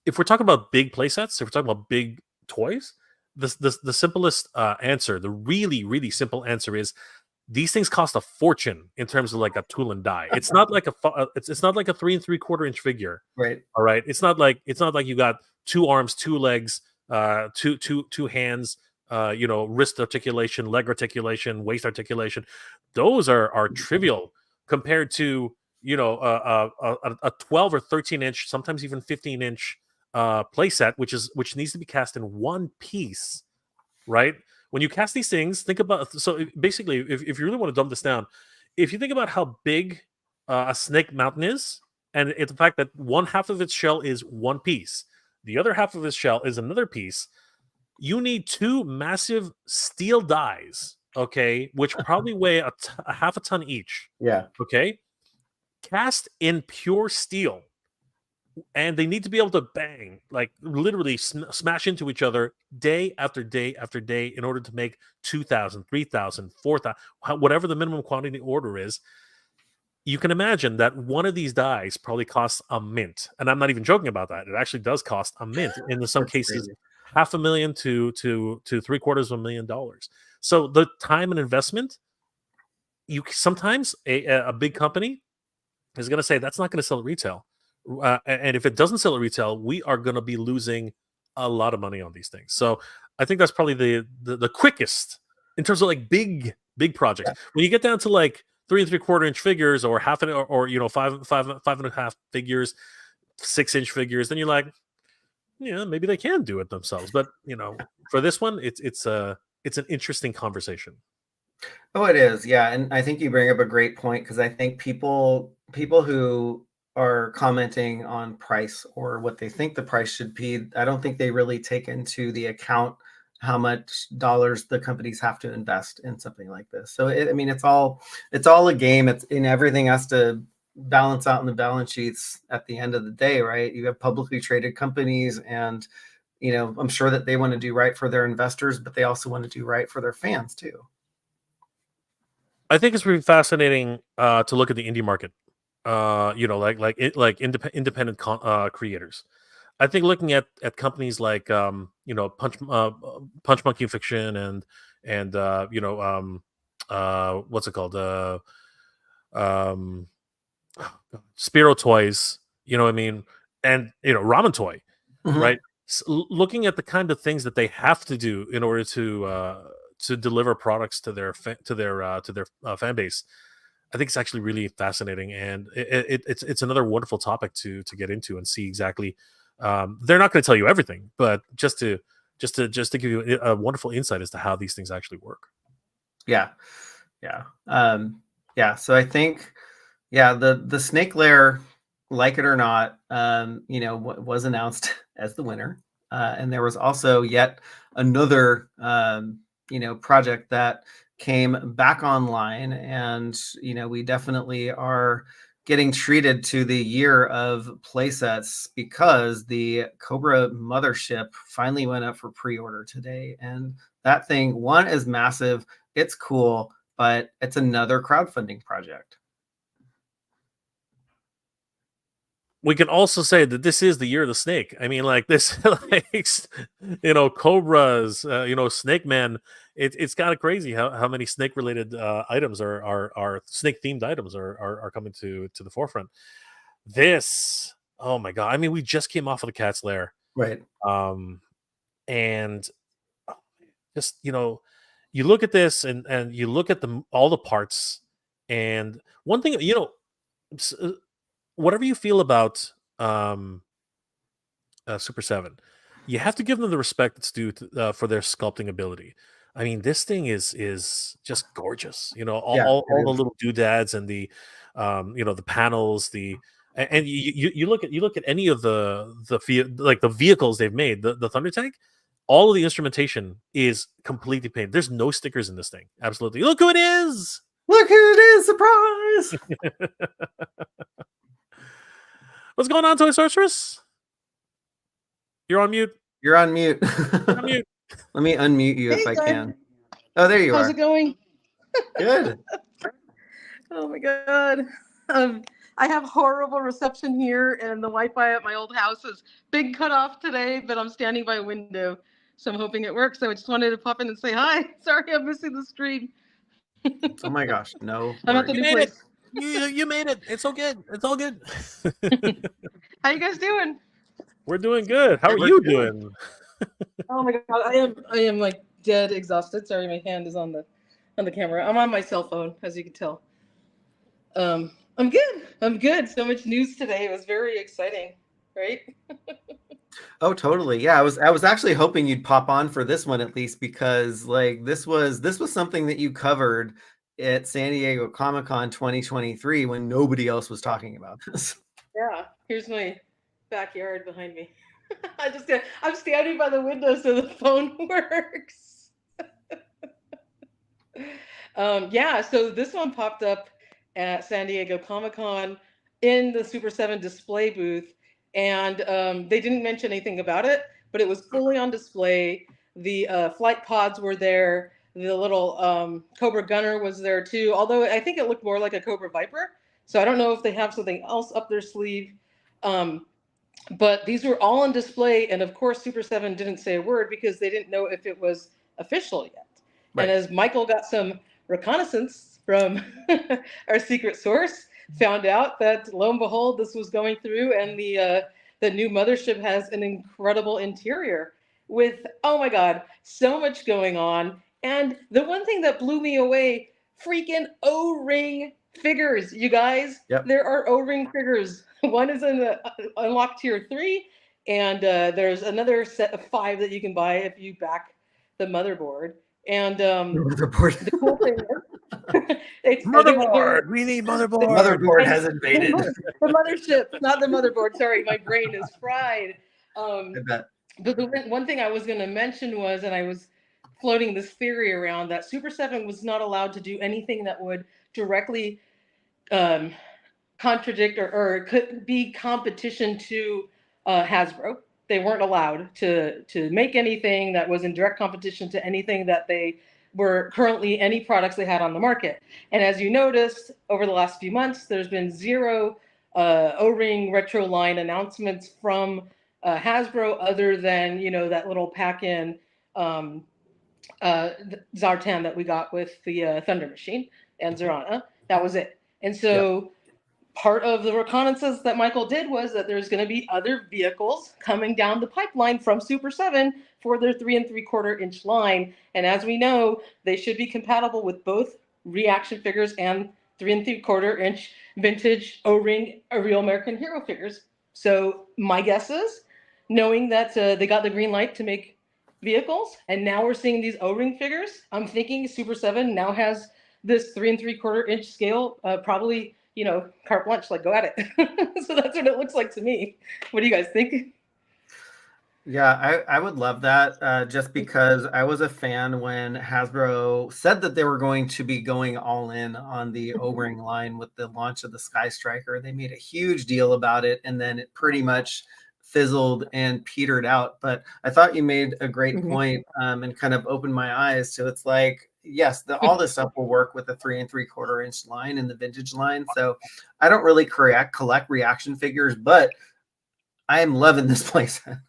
if we're talking about big play sets, if we're talking about big toys, the simplest answer, the really really simple answer is these things cost a fortune in terms of like a tool and die. It's not like it's not like a 3 3/4 inch figure. Right. All right, it's not like you got two arms, two legs, two hands, wrist articulation, leg articulation, waist articulation. Those are trivial compared to a 12 or 13 inch, sometimes even 15 inch play set, which needs to be cast in one piece, right? When you cast these things, think about, so basically, if you really want to dumb this down, if you think about how big a snake mountain is, and it's the fact that one half of its shell is one piece, the other half of its shell is another piece, you need two massive steel dies, okay, which probably weigh a half a ton each. Yeah. Okay, cast in pure steel, and they need to be able to bang, like literally smash into each other day after day after day in order to make 2,000, 3,000, 4,000, whatever the minimum quantity order is. You can imagine that one of these dies probably costs a mint, and I'm not even joking about that. It actually does cost a mint, and in some That's cases, crazy. $500,000 to $750,000. So the time and investment, you sometimes a big company is going to say that's not going to sell at retail, and if it doesn't sell at retail, we are going to be losing a lot of money on these things. So I think that's probably the quickest in terms of like big projects. Yeah. When you get down to like 3 3/4 inch figures, or half an or five and a half figures, 6 inch figures, then you're like, yeah, maybe they can do it themselves. But for this one, it's an interesting conversation. Oh, it is. Yeah. And I think you bring up a great point, because I think people who are commenting on price or what they think the price should be, I don't think they really take into the account how much dollars the companies have to invest in something like this. So I mean, it's all a game. It's in everything has to balance out in the balance sheets at the end of the day, right? You have publicly traded companies, and I'm sure that they want to do right for their investors, but they also want to do right for their fans too. I think it's really fascinating to look at the indie market. Independent creators. I think looking at companies like Punch Monkey Fiction and what's it called, Spiro Toys, you know what I mean, and Ramen Toy, Mhm. right? Looking at the kind of things that they have to do in order to deliver products to their fan base, I think it's actually really fascinating, and it's another wonderful topic to get into and see exactly. They're not going to tell you everything, but just to give you a wonderful insight as to how these things actually work. Yeah. Yeah. Yeah. So I think, yeah, the Snake Lair, like it or not, was announced as the winner. And there was also yet another, project that came back online. And, we definitely are getting treated to the year of playsets, because the Cobra Mothership finally went up for pre-order today. And that thing, one, is massive. It's cool, but it's another crowdfunding project. We can also say that this is the year of the snake. I mean, like this, like, Cobras, Snake Man. It's kind of crazy how many snake related items are snake themed items are coming to the forefront. This, oh my god! I mean, we just came off of the Cat's Lair, Right. And just you look at this and you look at all the parts, and one thing, whatever you feel about Super7, you have to give them the respect that's due for their sculpting ability. I mean, this thing is just gorgeous. Yeah, All it the is. little doodads and the the panels, and you look at any of the like the vehicles they've made, the Thunder Tank. all of the instrumentation is completely painted. There's no stickers in this thing. Absolutely. Look who it is! Look who it is! Surprise! What's going on, Toy Sorceress? You're on mute. You're on mute. On mute. Let me unmute you if I guys. can. Oh, there you How's are. it going? Good. Oh my god. I have horrible reception here, and the Wi-Fi at my old house is big cutoff today, but I'm standing by a window, so I'm hoping it works. So I just wanted to pop in and say hi. Sorry, I'm missing the stream. Oh my gosh, no. I'm at the You new made it. place. You made it. It's all good. It's all good. How you guys doing? We're doing good. How are We're you good. doing? Oh my god, I am like dead exhausted. Sorry, my hand is on the camera. I'm on my cell phone, as you can tell. I'm good. I'm good. So much news today. It was very exciting, right? Oh, totally. Yeah, I was actually hoping you'd pop on for this one at least, because like this was something that you covered at San Diego Comic-Con 2023 when nobody else was talking about this. Yeah. Here's my backyard behind me. I'm standing by the window so the phone works. Yeah, so this one popped up at San Diego Comic-Con in the Super7 display booth, and they didn't mention anything about it, but it was fully on display. The flight pods were there. The little Cobra Gunner was there too, although I think it looked more like a Cobra Viper. So I don't know if they have something else up their sleeve. But these were all on display, and of course Super7 didn't say a word because they didn't know if it was official yet. Right. And as Michael got some reconnaissance from our secret source, found out that lo and behold, this was going through, and the new mothership has an incredible interior with, oh my god, so much going on. And the one thing that blew me away, freaking O-ring figures, you guys. Yep. There are O-ring figures. One is in the unlocked tier 3, and there's another set of 5 that you can buy if you back the motherboard. And the cool thing is, it's Motherboard. We need The motherboard. motherboard has invaded. the mothership, not the motherboard. Sorry, my brain is fried. I bet. But the one thing I was going to mention was, and I was floating this theory around, that Super7 was not allowed to do anything that would directly contradict or could be competition to Hasbro. They weren't allowed to make anything that was in direct competition to anything that they were currently, any products they had on the market. And as you noticed, over the last few months, there's been 0 O-ring retro line announcements from Hasbro, other than, you know, that little pack-in Zartan that we got with the Thunder Machine and Zorana. That was it. And so part of the reconnaissance that Michael did was that there's going to be other vehicles coming down the pipeline from Super7 for their 3 3/4 inch line. And as we know, they should be compatible with both reaction figures and 3 3/4 inch vintage O-ring Real American Hero figures. So my guess is, knowing that they got the green light to make vehicles, and now we're seeing these O-ring figures, I'm thinking Super7 now has this 3 3/4 inch scale, probably, you know, carte blanche, like go at it. So that's what it looks like to me. What do you guys think? Yeah, I would love that, just because I was a fan when Hasbro said that they were going to be going all in on the O-ring line with the launch of the Sky Striker. They made a huge deal about it, and then it pretty much fizzled and petered out. But I thought you made a great point, and kind of opened my eyes to, it's like, yes, all this stuff will work with the 3 3/4 inch line and the vintage line. So I don't really collect reaction figures, but I am loving this playset.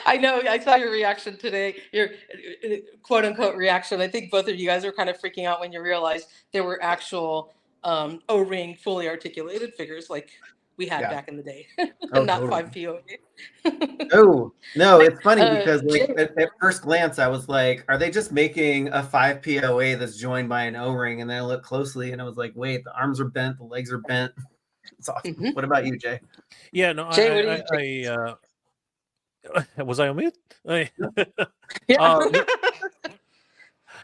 I know, I saw your reaction today, your quote unquote reaction. I think both of you guys were kind of freaking out when you realized there were actual O-ring fully articulated figures like we had back in the day, and not Totally. 5 POA. Oh, no, it's funny because like at first glance, I was like, are they just making a 5 POA that's joined by an O-ring? And then I looked closely and I was like, wait, the arms are bent, the legs are bent. It's awesome. What about you, Jay? Yeah, no, Jay, what do you I was I on mute? Yeah.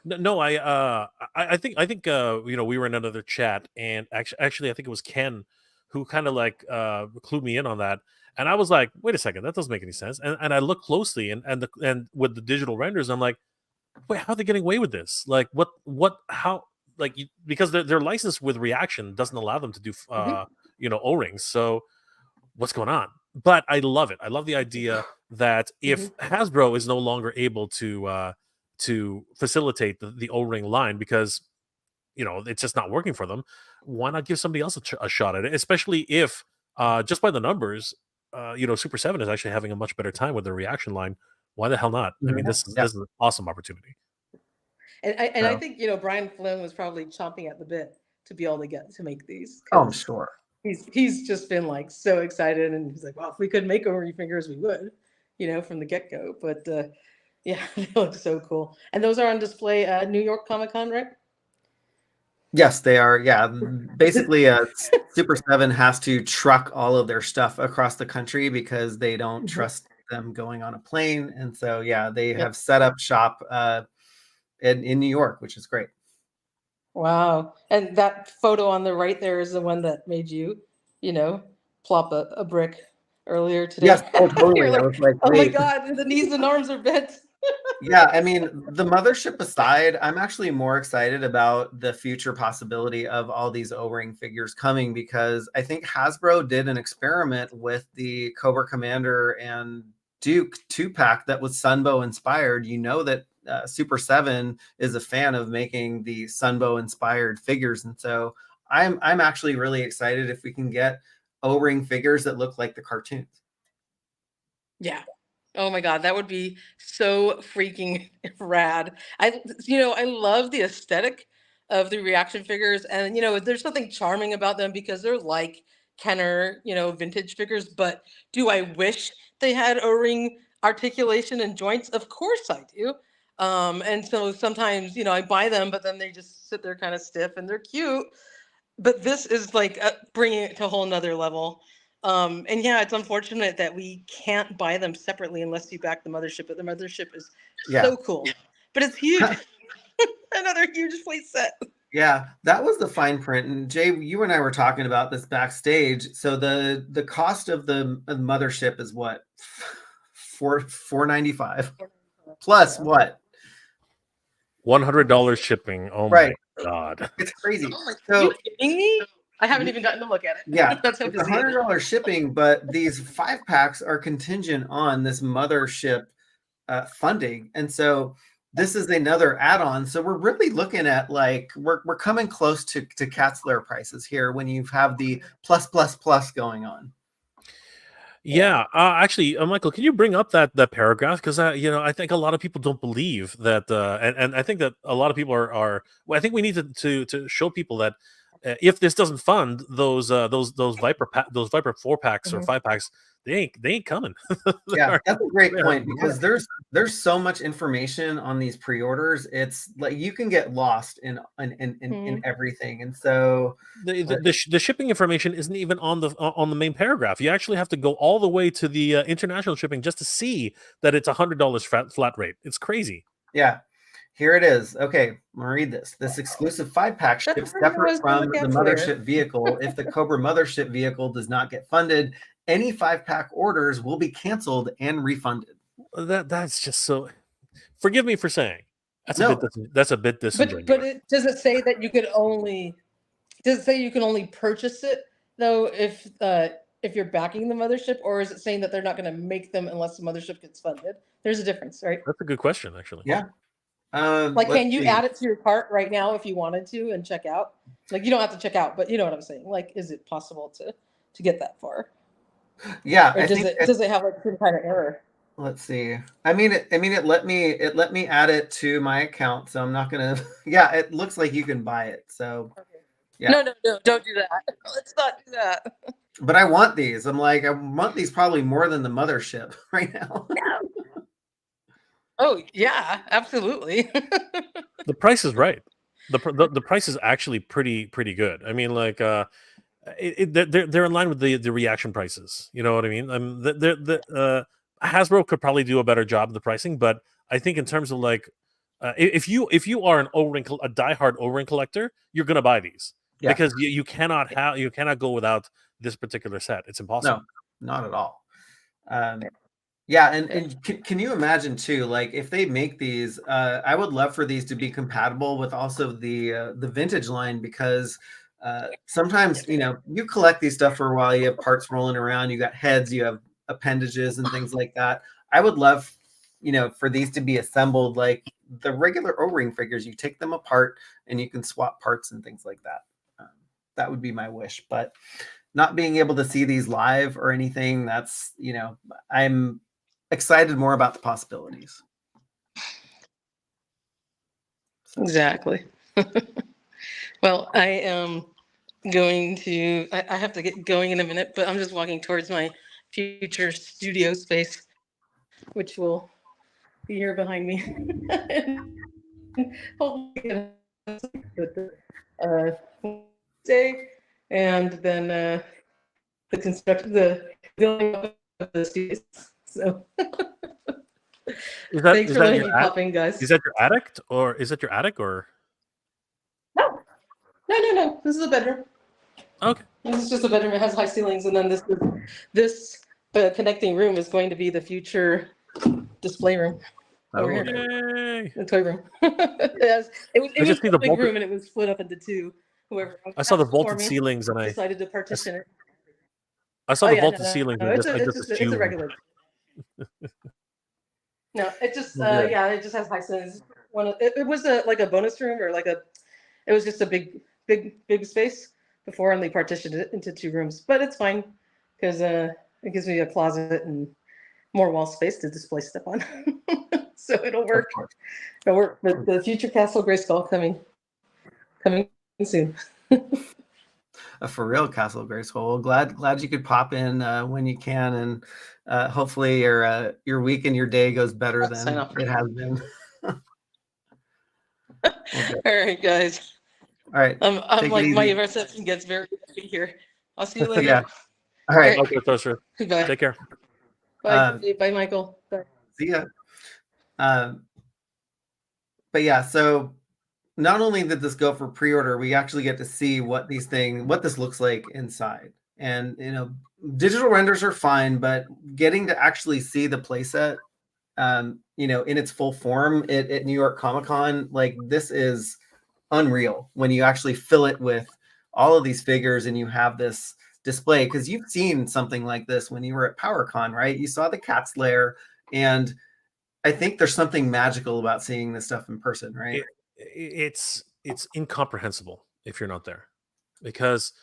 No, I think you know, we were in another chat, and actually I think it was Ken who kind of like clued me in on that. And I was like, wait a second, that doesn't make any sense. And I looked closely and with the digital renders, I'm like, wait, how are they getting away with this? Like, how? Like, because their license with reaction doesn't allow them to do, O-rings. So what's going on? But I love it. I love the idea that if Hasbro is no longer able to facilitate the O-ring line because it's just not working for them, why not give somebody else a shot at it? Especially if just by the numbers, Super7 is actually having a much better time with their reaction line. Why the hell not? I mean, this is an awesome opportunity. And I think Brian Flynn was probably chomping at the bit to be able to get to make these. Oh, I'm sure. He's just been like so excited, and he's like, well, if we could make O-ring figures, we would, from the get-go. But yeah, they look so cool. And those are on display at New York Comic Con, right? Yes, they are. Yeah, basically, Super7 has to truck all of their stuff across the country because they don't trust them going on a plane, and so they have set up shop in New York, which is great. Wow! And that photo on the right there is the one that made you, plop a brick earlier today. Yes, totally. Like, I was like, oh my god, the knees and arms are bent. Yeah, I mean, the mothership aside, I'm actually more excited about the future possibility of all these O-ring figures coming because I think Hasbro did an experiment with the Cobra Commander and Duke 2-pack that was Sunbow inspired. You know that Super7 is a fan of making the Sunbow inspired figures, and so I'm actually really excited if we can get O-ring figures that look like the cartoons. Yeah. Oh my god, that would be so freaking rad. I love the aesthetic of the reaction figures, and there's something charming about them because they're like Kenner, vintage figures. But do I wish they had O-ring articulation and joints? Of course I do. And so sometimes I buy them, but then they just sit there kind of stiff, and they're cute. But this is like bringing it to a whole nother level. And it's unfortunate that we can't buy them separately unless you back the mothership. But the mothership is so cool. But it's huge. Another huge plate set. Yeah, that was the fine print. And Jay, you and I were talking about this backstage. So the cost of the mothership is what? $495 plus what? $100 shipping. Oh right. My god, it's crazy. Are you kidding me? I haven't even gotten to look at it. Yeah, that's it's $100 shipping, but these 5-packs are contingent on this mothership funding, and so this is another add-on. So we're really looking at like we're coming close to Cat's Lair prices here when you have the plus going on. Yeah, actually, Michael, can you bring up that paragraph? Because I think a lot of people don't believe that, and I think that a lot of people are. Well, I think we need to show people that if this doesn't fund those Viper 4-packs or 5-packs, they ain't coming. Yeah, that's a great point because there's so much information on these pre-orders. It's like you can get lost in everything, and so the shipping information isn't even on the main paragraph. You actually have to go all the way to the international shipping just to see that it's $100 flat rate. It's crazy. Yeah. Here it is. Okay, I'm gonna read this. This exclusive 5-pack ships separate from the mothership vehicle. If the Cobra Mothership vehicle does not get funded, any 5-pack orders will be canceled and refunded. That's just so. Forgive me for saying that's a bit disingenuous. But does it say that you could only? Does it say you can only purchase it though if you're backing the mothership, or is it saying that they're not going to make them unless the mothership gets funded? There's a difference, right? That's a good question, actually. Yeah. Can you add it to your cart right now if you wanted to and check out? Like, you don't have to check out, but you know what I'm saying. Like, is it possible to get that far? Yeah. Or does it have like some kind of error? Let's see. It let me add it to my account, so I'm not gonna. Yeah, it looks like you can buy it. So. Okay. Yeah. No, don't do that. Let's not do that. But I want these. I want these probably more than the mothership right now. Oh yeah, absolutely. The price is right. The price is actually pretty good. I mean, like they're in line with the reaction prices. You know what I mean? Hasbro could probably do a better job of the pricing, but I think in terms of like if you are a diehard O-ring collector, you're gonna buy these because you cannot go without this particular set. It's impossible. No, not at all. Yeah, and can you imagine too, like if they make these, I would love for these to be compatible with also the vintage line, because sometimes, you know, you collect these stuff for a while, you have parts rolling around, you got heads, you have appendages and things like that. I would love, you know, for these to be assembled like the regular O-ring figures. You take them apart and you can swap parts and things like that. That would be my wish, but not being able to see these live or anything, that's, you know, I'm excited more about the possibilities. Exactly. Well, I am going to, I have to get going in a minute, but I'm just walking towards my future studio space, which will be here behind me. Hopefully day, and then the construction, the building of the studios. So thanks for letting me pop in, guys. Is that your attic, or is that your attic, or? No. This is a bedroom. Okay. This is just a bedroom. It has high ceilings, and then this connecting room is going to be the future display room. Over here. Yay. The toy room. it was a big room, and it was split up into two. Whoever I saw the vaulted ceilings, and I decided to partition it. I saw the vaulted ceilings. No, it's a regular. No, it just it just has high ceilings. It was like a bonus room, or it was just a big space before, and they partitioned it into two rooms. But it's fine because it gives me a closet and more wall space to display stuff on. So it'll work. It'll work. But the future Castle Grayskull coming soon. A for real Castle Grayskull. Well, glad you could pop in when you can, and hopefully your week and your day goes better than it has been. Okay. All right, guys. All right. I'm like, my reception gets very good here. I'll see you later. Yeah. All right. Okay, Toaster. Goodbye. Take care. Bye. Bye, Michael. Bye. See ya. But yeah, so not only did this go for pre-order, we actually get to see what this looks like inside. And, you know, digital renders are fine, but getting to actually see the playset, you know, in its full form at New York Comic-Con, like, this is unreal when you actually fill it with all of these figures and you have this display, because you've seen something like this when you were at PowerCon, right? You saw the Cat's Lair, and I think there's something magical about seeing this stuff in person, right? It's incomprehensible if you're not there, because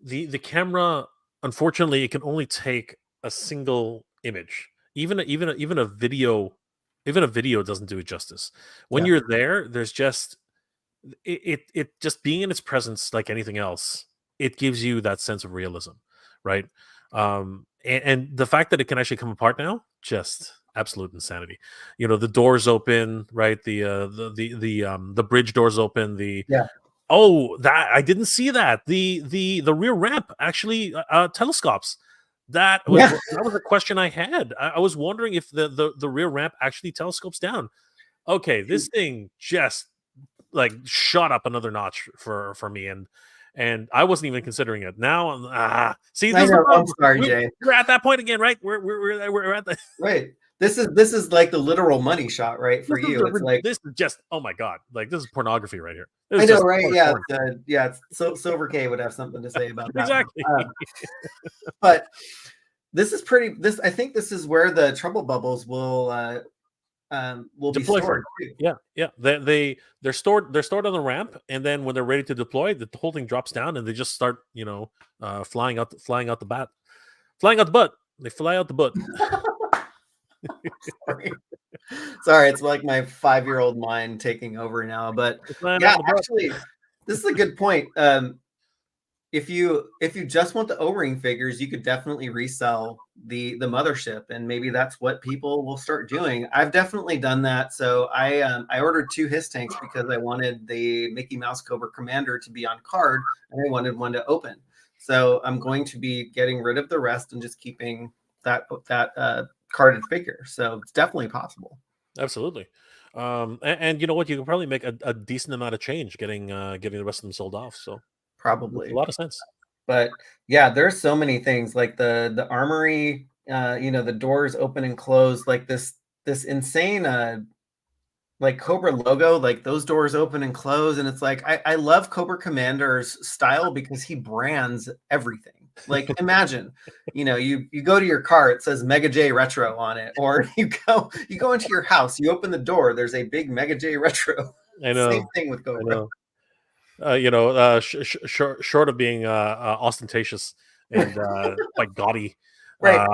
the camera, unfortunately, it can only take a single image. Even a video doesn't do it justice. When you're there, there's just it just being in its presence, like anything else, it gives you that sense of realism, right? And the fact that it can actually come apart now, just absolute insanity. You know, the doors open, right? The bridge doors open. That I didn't see that. The rear ramp actually telescopes. That was a question I had. I was wondering if the rear ramp actually telescopes down. Okay, this thing just like shot up another notch for me, and I wasn't even considering it. Now, see, this I'm sorry, Jay. We're at that point again, right? We're at the right. This is like the literal money shot, right? For you, it's like, this is just, oh my god, like, this is pornography right here. I know, right? Yeah, so Silver K would have something to say about that. Exactly. But this is pretty. I think this is where the trouble bubbles will be stored. Yeah. They're stored on the ramp, and then when they're ready to deploy, the whole thing drops down, and they just start, flying out the butt. They fly out the butt. Sorry, it's like my 5-year-old mind taking over now. But yeah, actually, this is a good point. If you just want the O-ring figures, you could definitely resell the mothership, and maybe that's what people will start doing. I've definitely done that. So I ordered 2 HISS tanks because I wanted the Mickey Mouse Cobra Commander to be on card, and I wanted one to open. So I'm going to be getting rid of the rest and just keeping that carded figure. So it's definitely possible. Absolutely. And you know what? You can probably make a decent amount of change getting the rest of them sold off. So probably a lot of sense. But yeah, there's so many things like the armory, the doors open and close, like this insane like Cobra logo, like those doors open and close, and it's like I love Cobra Commander's style because he brands everything. Like imagine, you go to your car, it says Mega J Retro on it, or you go into your house, you open the door, there's a big Mega J Retro. I know. Same thing with Cobra. Short of being ostentatious and quite gaudy. Right.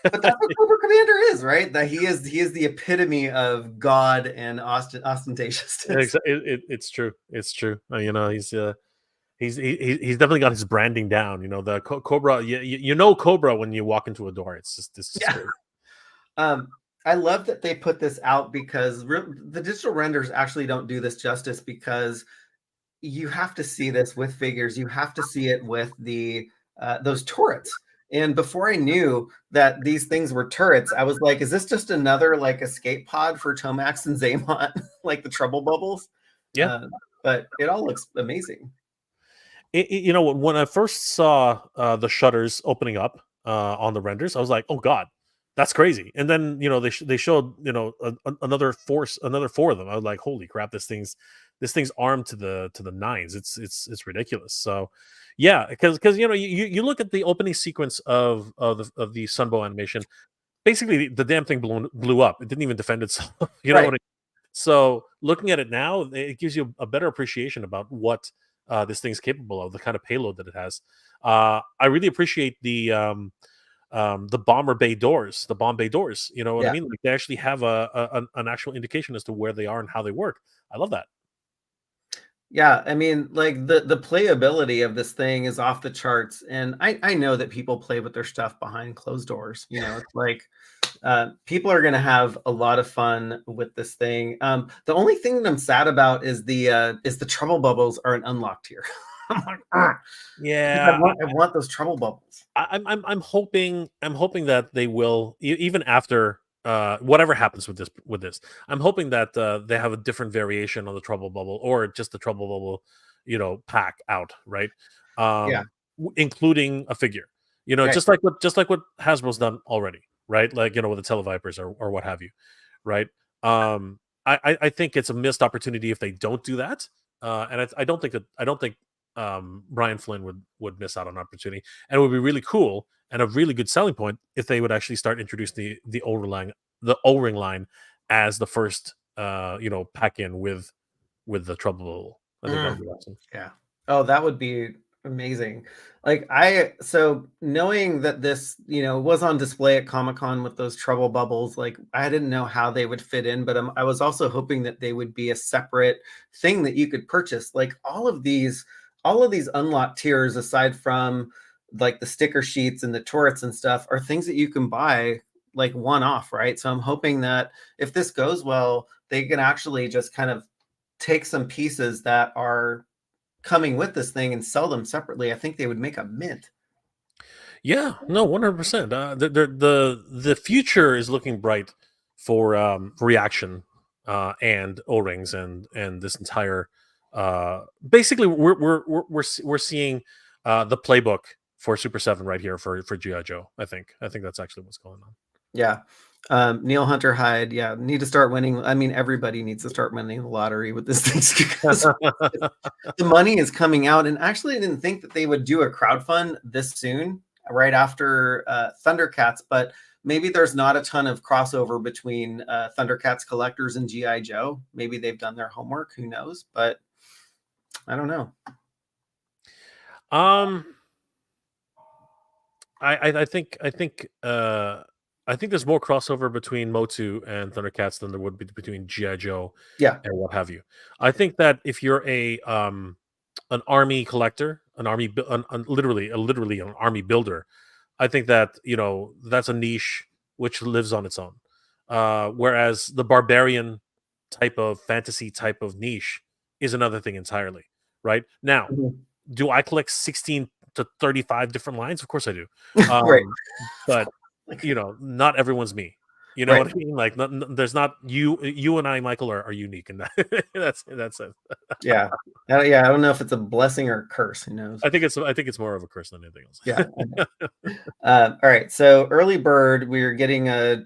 But that's what Cobra Commander is, right? That he is the epitome of God and ostentatiousness. It's true. It's true. He's definitely got his branding down. The Cobra. You know Cobra when you walk into a door. It's just Yeah. great. I love that they put this out because the digital renders actually don't do this justice, because you have to see this with figures. You have to see it with those turrets. And before I knew that these things were turrets, I was like, is this just another like escape pod for Tomax and Zaymont, like the trouble bubbles? Yeah. But it all looks amazing. When I first saw the shutters opening up on the renders, I was like, "Oh God, that's crazy!" And then they showed another four of them. I was like, "Holy crap, this thing's armed to the nines. It's ridiculous." So yeah, because you look at the opening sequence of the Sunbow animation. Basically, the damn thing blew up. It didn't even defend itself. You know Right. what I mean? So looking at it now, it gives you a better appreciation about what this thing's capable of, the kind of payload that it has. I really appreciate the bomber bay doors, the bomb bay doors. You know what I mean? Like they actually have an actual indication as to where they are and how they work. I love that. Yeah, I mean, like the playability of this thing is off the charts, and I know that people play with their stuff behind closed doors. It's like people are going to have a lot of fun with this thing. The only thing that I'm sad about is the trouble bubbles aren't unlocked here. I'm like, yeah, I want those trouble bubbles. I'm hoping that they will, even after whatever happens with this. I'm hoping that they have a different variation on the trouble bubble, or just the trouble bubble, pack out, right? Including a figure, Right. just like what Hasbro's done already, right? Like with the Televipers or what have you, right? I think it's a missed opportunity if they don't do that, and I don't think Brian Flynn would miss out on an opportunity, and it would be really cool and a really good selling point if they would actually start introducing the O-ring line as the first pack in with the trouble. I think that would be awesome. Yeah. Oh, that would be amazing. Like so knowing that this was on display at Comic-Con with those trouble bubbles, like I didn't know how they would fit in, but I was also hoping that they would be a separate thing that you could purchase. Like all of these unlocked tiers, aside from like the sticker sheets and the turrets and stuff, are things that you can buy like one off, right? So I'm hoping that if this goes well, they can actually just kind of take some pieces that are coming with this thing and sell them separately. I think they would make a mint. Yeah, no, 100%. The future is looking bright for reaction and O-rings and this entire. Basically, we're seeing the playbook for Super7 right here for G.I. Joe. I think that's actually what's going on. Yeah. Neil Hunter Hyde, need to start winning. I mean, everybody needs to start winning the lottery with this thing, because the money is coming out. And actually, I didn't think that they would do a crowdfund this soon, right after Thundercats, but maybe there's not a ton of crossover between Thundercats collectors and G.I. Joe. Maybe they've done their homework, who knows? But I don't know. I think there's more crossover between MOTU and Thundercats than there would be between G.I. Joe and what have you. I think that if you're an army collector, literally an army builder, I think that that's a niche which lives on its own. Whereas the barbarian type of fantasy type of niche is another thing entirely. Right now, do I collect 16 to 35 different lines? Of course I do. Right. But not everyone's me. You know Right. what I mean? Like, there's not you and I, Michael, are unique in that. That's it. Yeah. Yeah. I don't know if it's a blessing or a curse. Who knows? I think it's more of a curse than anything else. Yeah. All right. So early bird, we're getting a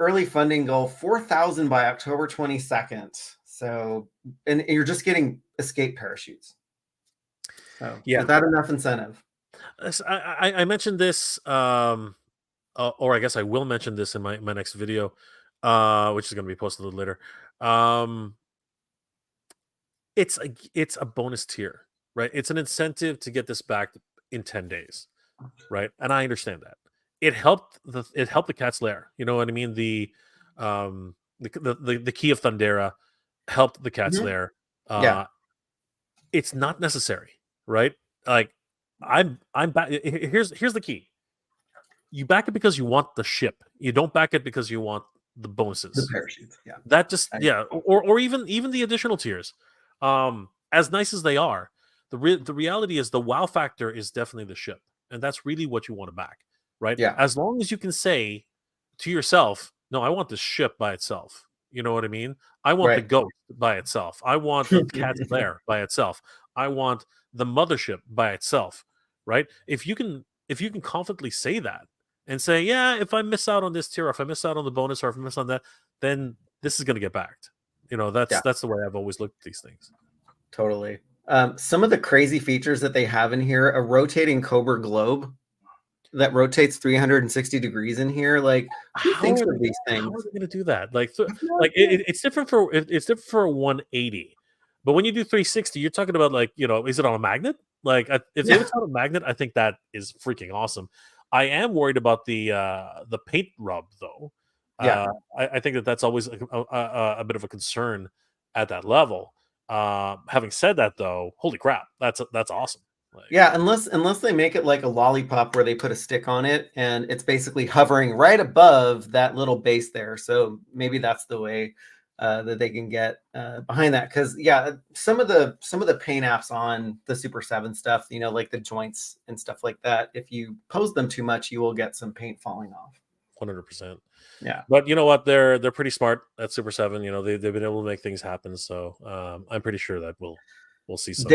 early funding goal 4,000 by October 22nd. So, and you're just getting escape parachutes. So, Yeah. is that enough incentive? I mentioned this, or I guess I will mention this in my next video, which is going to be posted a little later. It's a bonus tier, right? It's an incentive to get this back in 10 days, right? And I understand that. It helped the Cat's Lair. You know what I mean? The Key of Thundera helped the Cat's Lair. Yeah. It's not necessary, right? Like, I'm back. Here's the key. You back it because you want the ship. You don't back it because you want the bonuses. The parachutes. Yeah. That just or even the additional tiers. As nice as they are, the reality is the wow factor is definitely the ship, and that's really what you want to back, right? Yeah. As long as you can say to yourself, "No, I want the ship by itself." You know what I mean? I want the ghost by itself. I want the Cat's Lair by itself. I want the mothership by itself, right? If you can confidently say that and say, "Yeah, if I miss out on this tier, or if I miss out on the bonus, or if I miss on that, then this is going to get backed." You know, that's the way I've always looked at these things. Totally. Some of the crazy features that they have in here, a rotating Cobra globe that rotates 360 degrees in here. Like, who thinks of these things? How are they going to do that? Like it's different for a 180, but when you do 360, you're talking about, like, you know, is it on a magnet? Like, if it's on a magnet, I think that is freaking awesome. I am worried about the paint rub, though. Yeah. I think that's always a bit of a concern at that level. Having said that, though, holy crap, that's awesome. Like, yeah, unless they make it like a lollipop where they put a stick on it and it's basically hovering right above that little base there. So maybe that's the way that they can get behind that. Because some of the paint apps on the Super7 stuff, you know, like the joints and stuff like that, if you pose them too much, you will get some paint falling off. 100%. Yeah, but you know what? They're pretty smart at Super7. You know, they've been able to make things happen. So I'm pretty sure that we'll see some.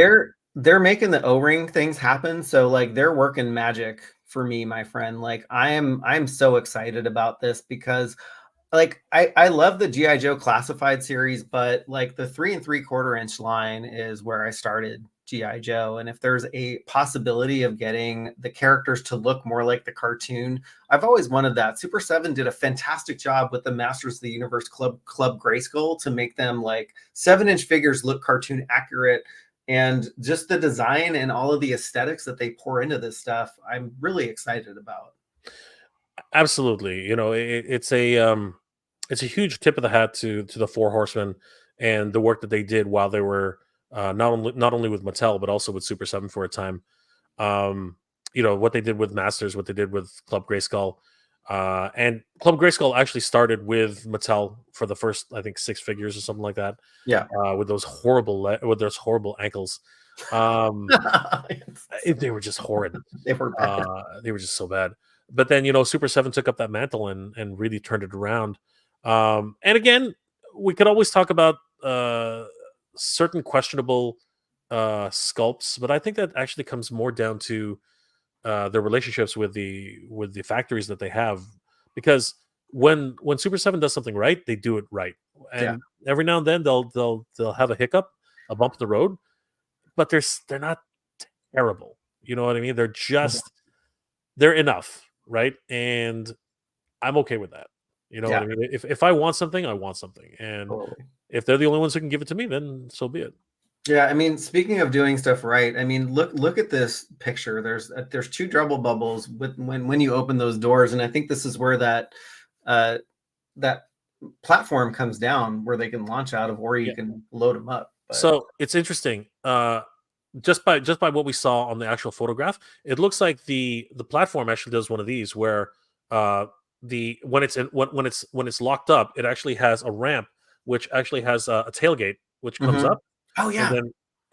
They're making the O-ring things happen. So, like, they're working magic for me, my friend. Like, I'm so excited about this because, like, I love the G.I. Joe classified series, but like the 3 3/4 inch line is where I started G.I. Joe. And if there's a possibility of getting the characters to look more like the cartoon, I've always wanted that. Super7 did a fantastic job with the Masters of the Universe Club Grayskull to make them like 7-inch figures look cartoon accurate. And just the design and all of the aesthetics that they pour into this stuff, I'm really excited about. Absolutely. You know, it's a huge tip of the hat to the Four Horsemen and the work that they did while they were not only with Mattel but also with Super7 for a time. You know, what they did with Masters, what they did with Club Grayskull, and Club Grayskull actually started with Mattel for the first, I think, 6 figures or something like that. Yeah, with those horrible ankles. They were just horrid. They were bad. They were just so bad. But then, you know, Super7 took up that mantle and really turned it around. And again, we could always talk about certain questionable sculpts, but I think that actually comes more down to their relationships with the factories that they have, because when Super7 does something right, they do it right, and every now and then they'll have a hiccup, a bump in the road, but they're not terrible. You know what I mean? They're just they're enough, right? And I'm okay with that. You know what I mean? If I want something, I want something, and if they're the only ones who can give it to me, then so be it. Yeah, I mean, speaking of doing stuff right, I mean, look at this picture. There's 2 double bubbles when you open those doors, and I think this is where that platform comes down where they can launch out of, or you can load them up. But. So it's interesting. Just by what we saw on the actual photograph, it looks like the platform actually does one of these where when it's locked up, it actually has a ramp which actually has a tailgate which comes up. Oh yeah.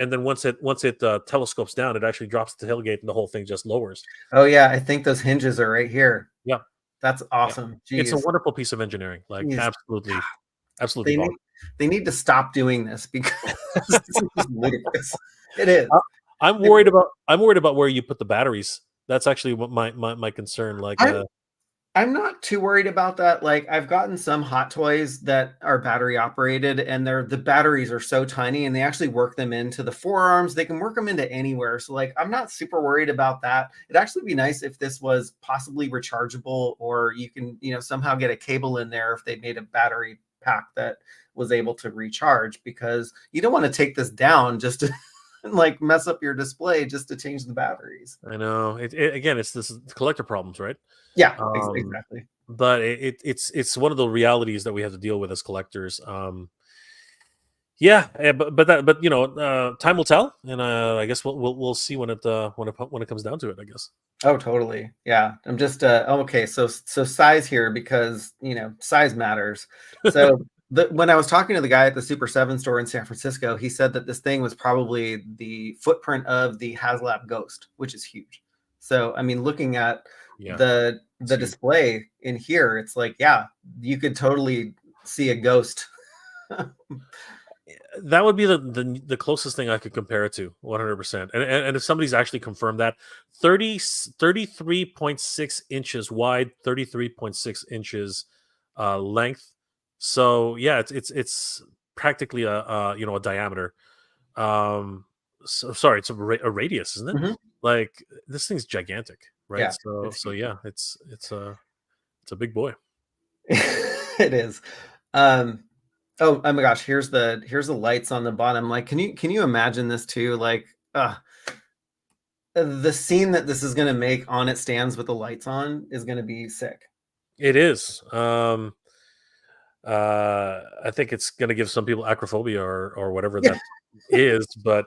And then once it telescopes down, it actually drops the tailgate and the whole thing just lowers. Oh yeah, I think those hinges are right here. Yeah. That's awesome. It's a Jeez. wonderful piece of engineering. Like Jeez. absolutely bonkers. They need to stop doing this because this is just ludicrous. It is. I'm worried about where you put the batteries. That's actually what my concern. Like, I'm not too worried about that. Like, I've gotten some Hot Toys that are battery operated, and the batteries are so tiny, and they actually work them into the forearms. They can work them into anywhere. So, like, I'm not super worried about that. It'd actually be nice if this was possibly rechargeable, or you can, somehow get a cable in there if they made a battery pack that was able to recharge, because you don't want to take this down just to like mess up your display just to change the batteries. I know. Again, it's this collector problems, right? Yeah, exactly. But it's one of the realities that we have to deal with as collectors. Yeah, but time will tell, and I guess we'll see when it comes down to it, I guess. Oh, totally. Yeah, I'm just okay. So size here, because size matters. So when I was talking to the guy at the Super7 store in San Francisco, he said that this thing was probably the footprint of the HasLab Ghost, which is huge. So I mean, looking at the display in here, it's like, yeah, you could totally see a ghost. That would be the closest thing I could compare it to, 100%. And if somebody's actually confirmed that, 33.6 inches wide, 33.6 inches length. So yeah, it's practically a diameter. Sorry, it's a radius, isn't it? Mm-hmm. Like, this thing's gigantic, right? Yeah, so yeah, it's a big boy. It is. Oh my gosh, here's the lights on the bottom. Like, can you imagine this too? Like, the scene that this is going to make on its stands with the lights on is going to be sick. It is. I think it's going to give some people acrophobia or whatever that is, but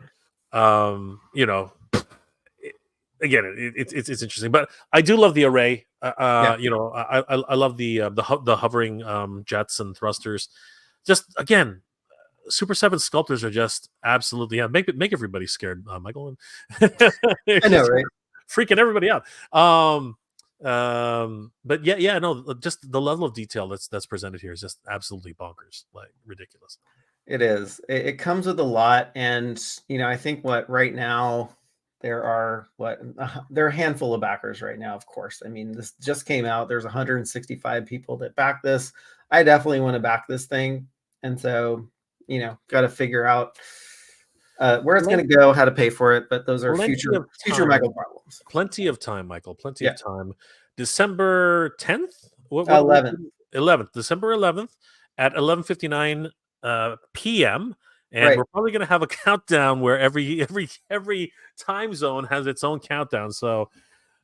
again, it's interesting. But I do love the array. I love the hovering jets and thrusters. Just again, Super7 sculptors are just absolutely make everybody scared, Michael. I know, right? Freaking everybody out. But no, just the level of detail that's presented here is just absolutely bonkers, like ridiculous. It is. It comes with a lot, and I think right now there are a handful of backers right now. Of course, I mean, this just came out. There's 165 people that back this. I definitely want to back this thing, and so got to figure out where it's going to go, how to pay for it. But those are future Michael problems. Plenty of time, Michael. Plenty of time. December 10th, 11th, December 11th at 11:59 p.m. And we're probably going to have a countdown where every time zone has its own countdown. So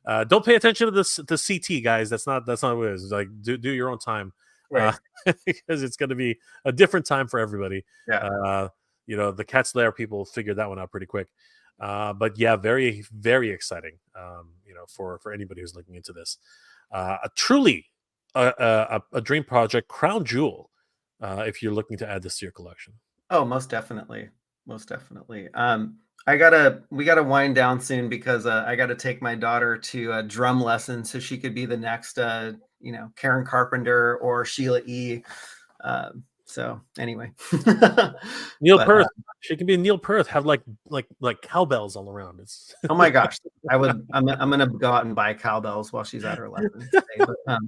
don't pay attention to the CT, guys. That's not what it is. Like, do your own time, because it's going to be a different time for everybody. Yeah. The Cat's Lair people figured that one out pretty quick. But yeah, very, very exciting. For anybody who's looking into this, truly a dream project, crown jewel. If you're looking to add this to your collection. Oh, most definitely. We gotta wind down soon, because I gotta take my daughter to a drum lesson so she could be the next Karen Carpenter or Sheila E. So anyway, Neil Perth. She can be Neil Perth. Have like cowbells all around. It's oh my gosh, I'm gonna go out and buy cowbells while she's at her lesson today.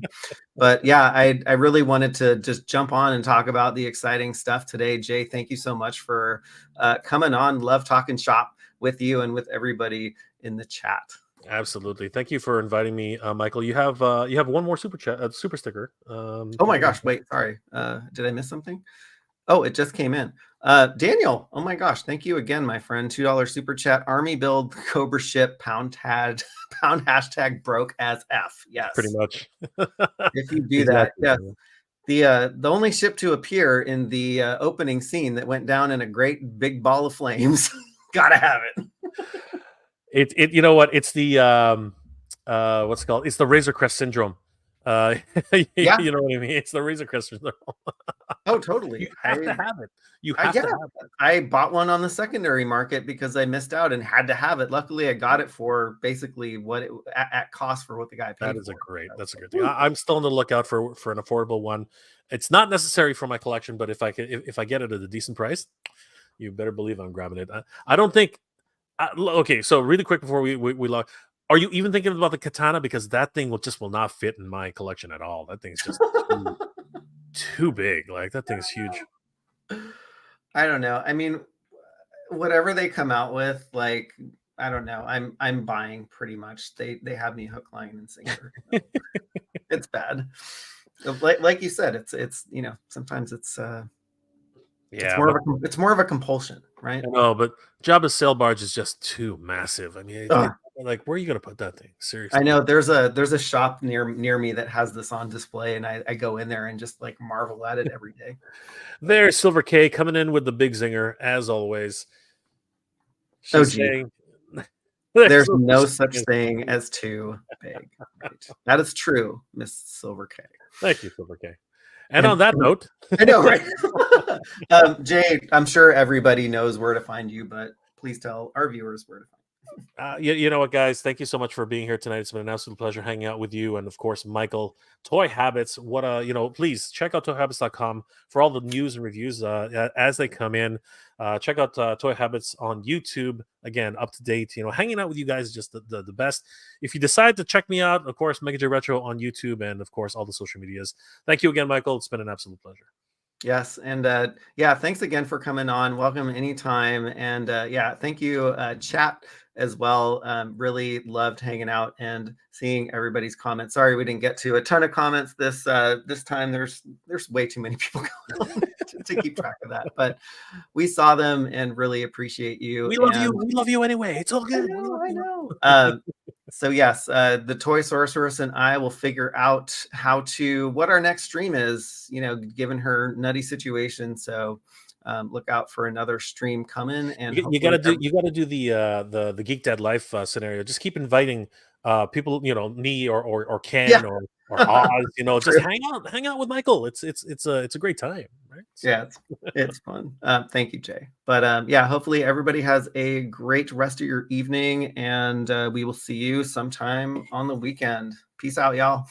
But yeah, I really wanted to just jump on and talk about the exciting stuff today. Jay, thank you so much for coming on. Love talking shop with you and with everybody in the chat. Absolutely. Thank you for inviting me, Michael. You have one more super sticker. Oh my gosh, wait, sorry. Did I miss something? Oh, it just came in. Daniel, oh my gosh, thank you again, my friend. $2 super chat. Army build Cobra ship pound hashtag broke as F. Yes. Pretty much. If you do that, yes. The only ship to appear in the opening scene that went down in a great big ball of flames. Gotta have it. It you know what? It's the what's it called? It's the Razor Crest syndrome. You know what I mean? It's the Razor Crest syndrome. Oh, totally. You have to have it. You I have get to it. have it. I bought one on the secondary market because I missed out and had to have it. Luckily, I got it for basically what it at cost for what the guy paid That's a for. great thing. I'm still on the lookout for an affordable one. It's not necessary for my collection, but if I get it at a decent price, you better believe I'm grabbing it. I don't think. Okay, so really quick before we log, are you even thinking about the katana? Because that thing will not fit in my collection at all. That thing's just too big. Like that thing's huge. I don't know. I mean, whatever they come out with, like, I don't know. I'm buying pretty much. They have me hook, line, and sinker. So it's bad. Like you said, it's sometimes it's it's more of a compulsion, right? No, but Jabba's sail barge is just too massive. I mean, like, where are you going to put that thing? Seriously. I know there's a shop near me that has this on display, and I go in there and just like marvel at it every day. There's Silver K coming in with the big zinger, as always. She's saying, there's no such thing as too big. Right. That is true, Miss Silver K. Thank you, Silver K. And on that note, I know, right? Jay, I'm sure everybody knows where to find you, but please tell our viewers where to find you. You know what, guys? Thank you so much for being here tonight. It's been an absolute pleasure hanging out with you, and of course, Michael. Toy Habits. Please check out toyhabits.com for all the news and reviews as they come in. Check out Toy Habits on YouTube. Again, up to date. Hanging out with you guys is just the best. If you decide to check me out, of course, Mega J Retro on YouTube, and of course, all the social medias. Thank you again, Michael. It's been an absolute pleasure. Yes, and thanks again for coming on. Welcome anytime, and thank you, chat as well. Really loved hanging out and seeing everybody's comments. Sorry we didn't get to a ton of comments this time. There's way too many people going on to keep track of that, but we saw them and really appreciate you. We love you. We love you anyway. It's all good. I know. So yes, the Toy Sorceress and I will figure out what our next stream is, given her nutty situation. So look out for another stream coming. And you gotta do the Geek Dad Life scenario. Just keep inviting people, me or Ken or Oz, just hang out with Michael. It's a great time, right? So. Yeah, it's fun. Thank you, Jay. But hopefully everybody has a great rest of your evening, and we will see you sometime on the weekend. Peace out, y'all.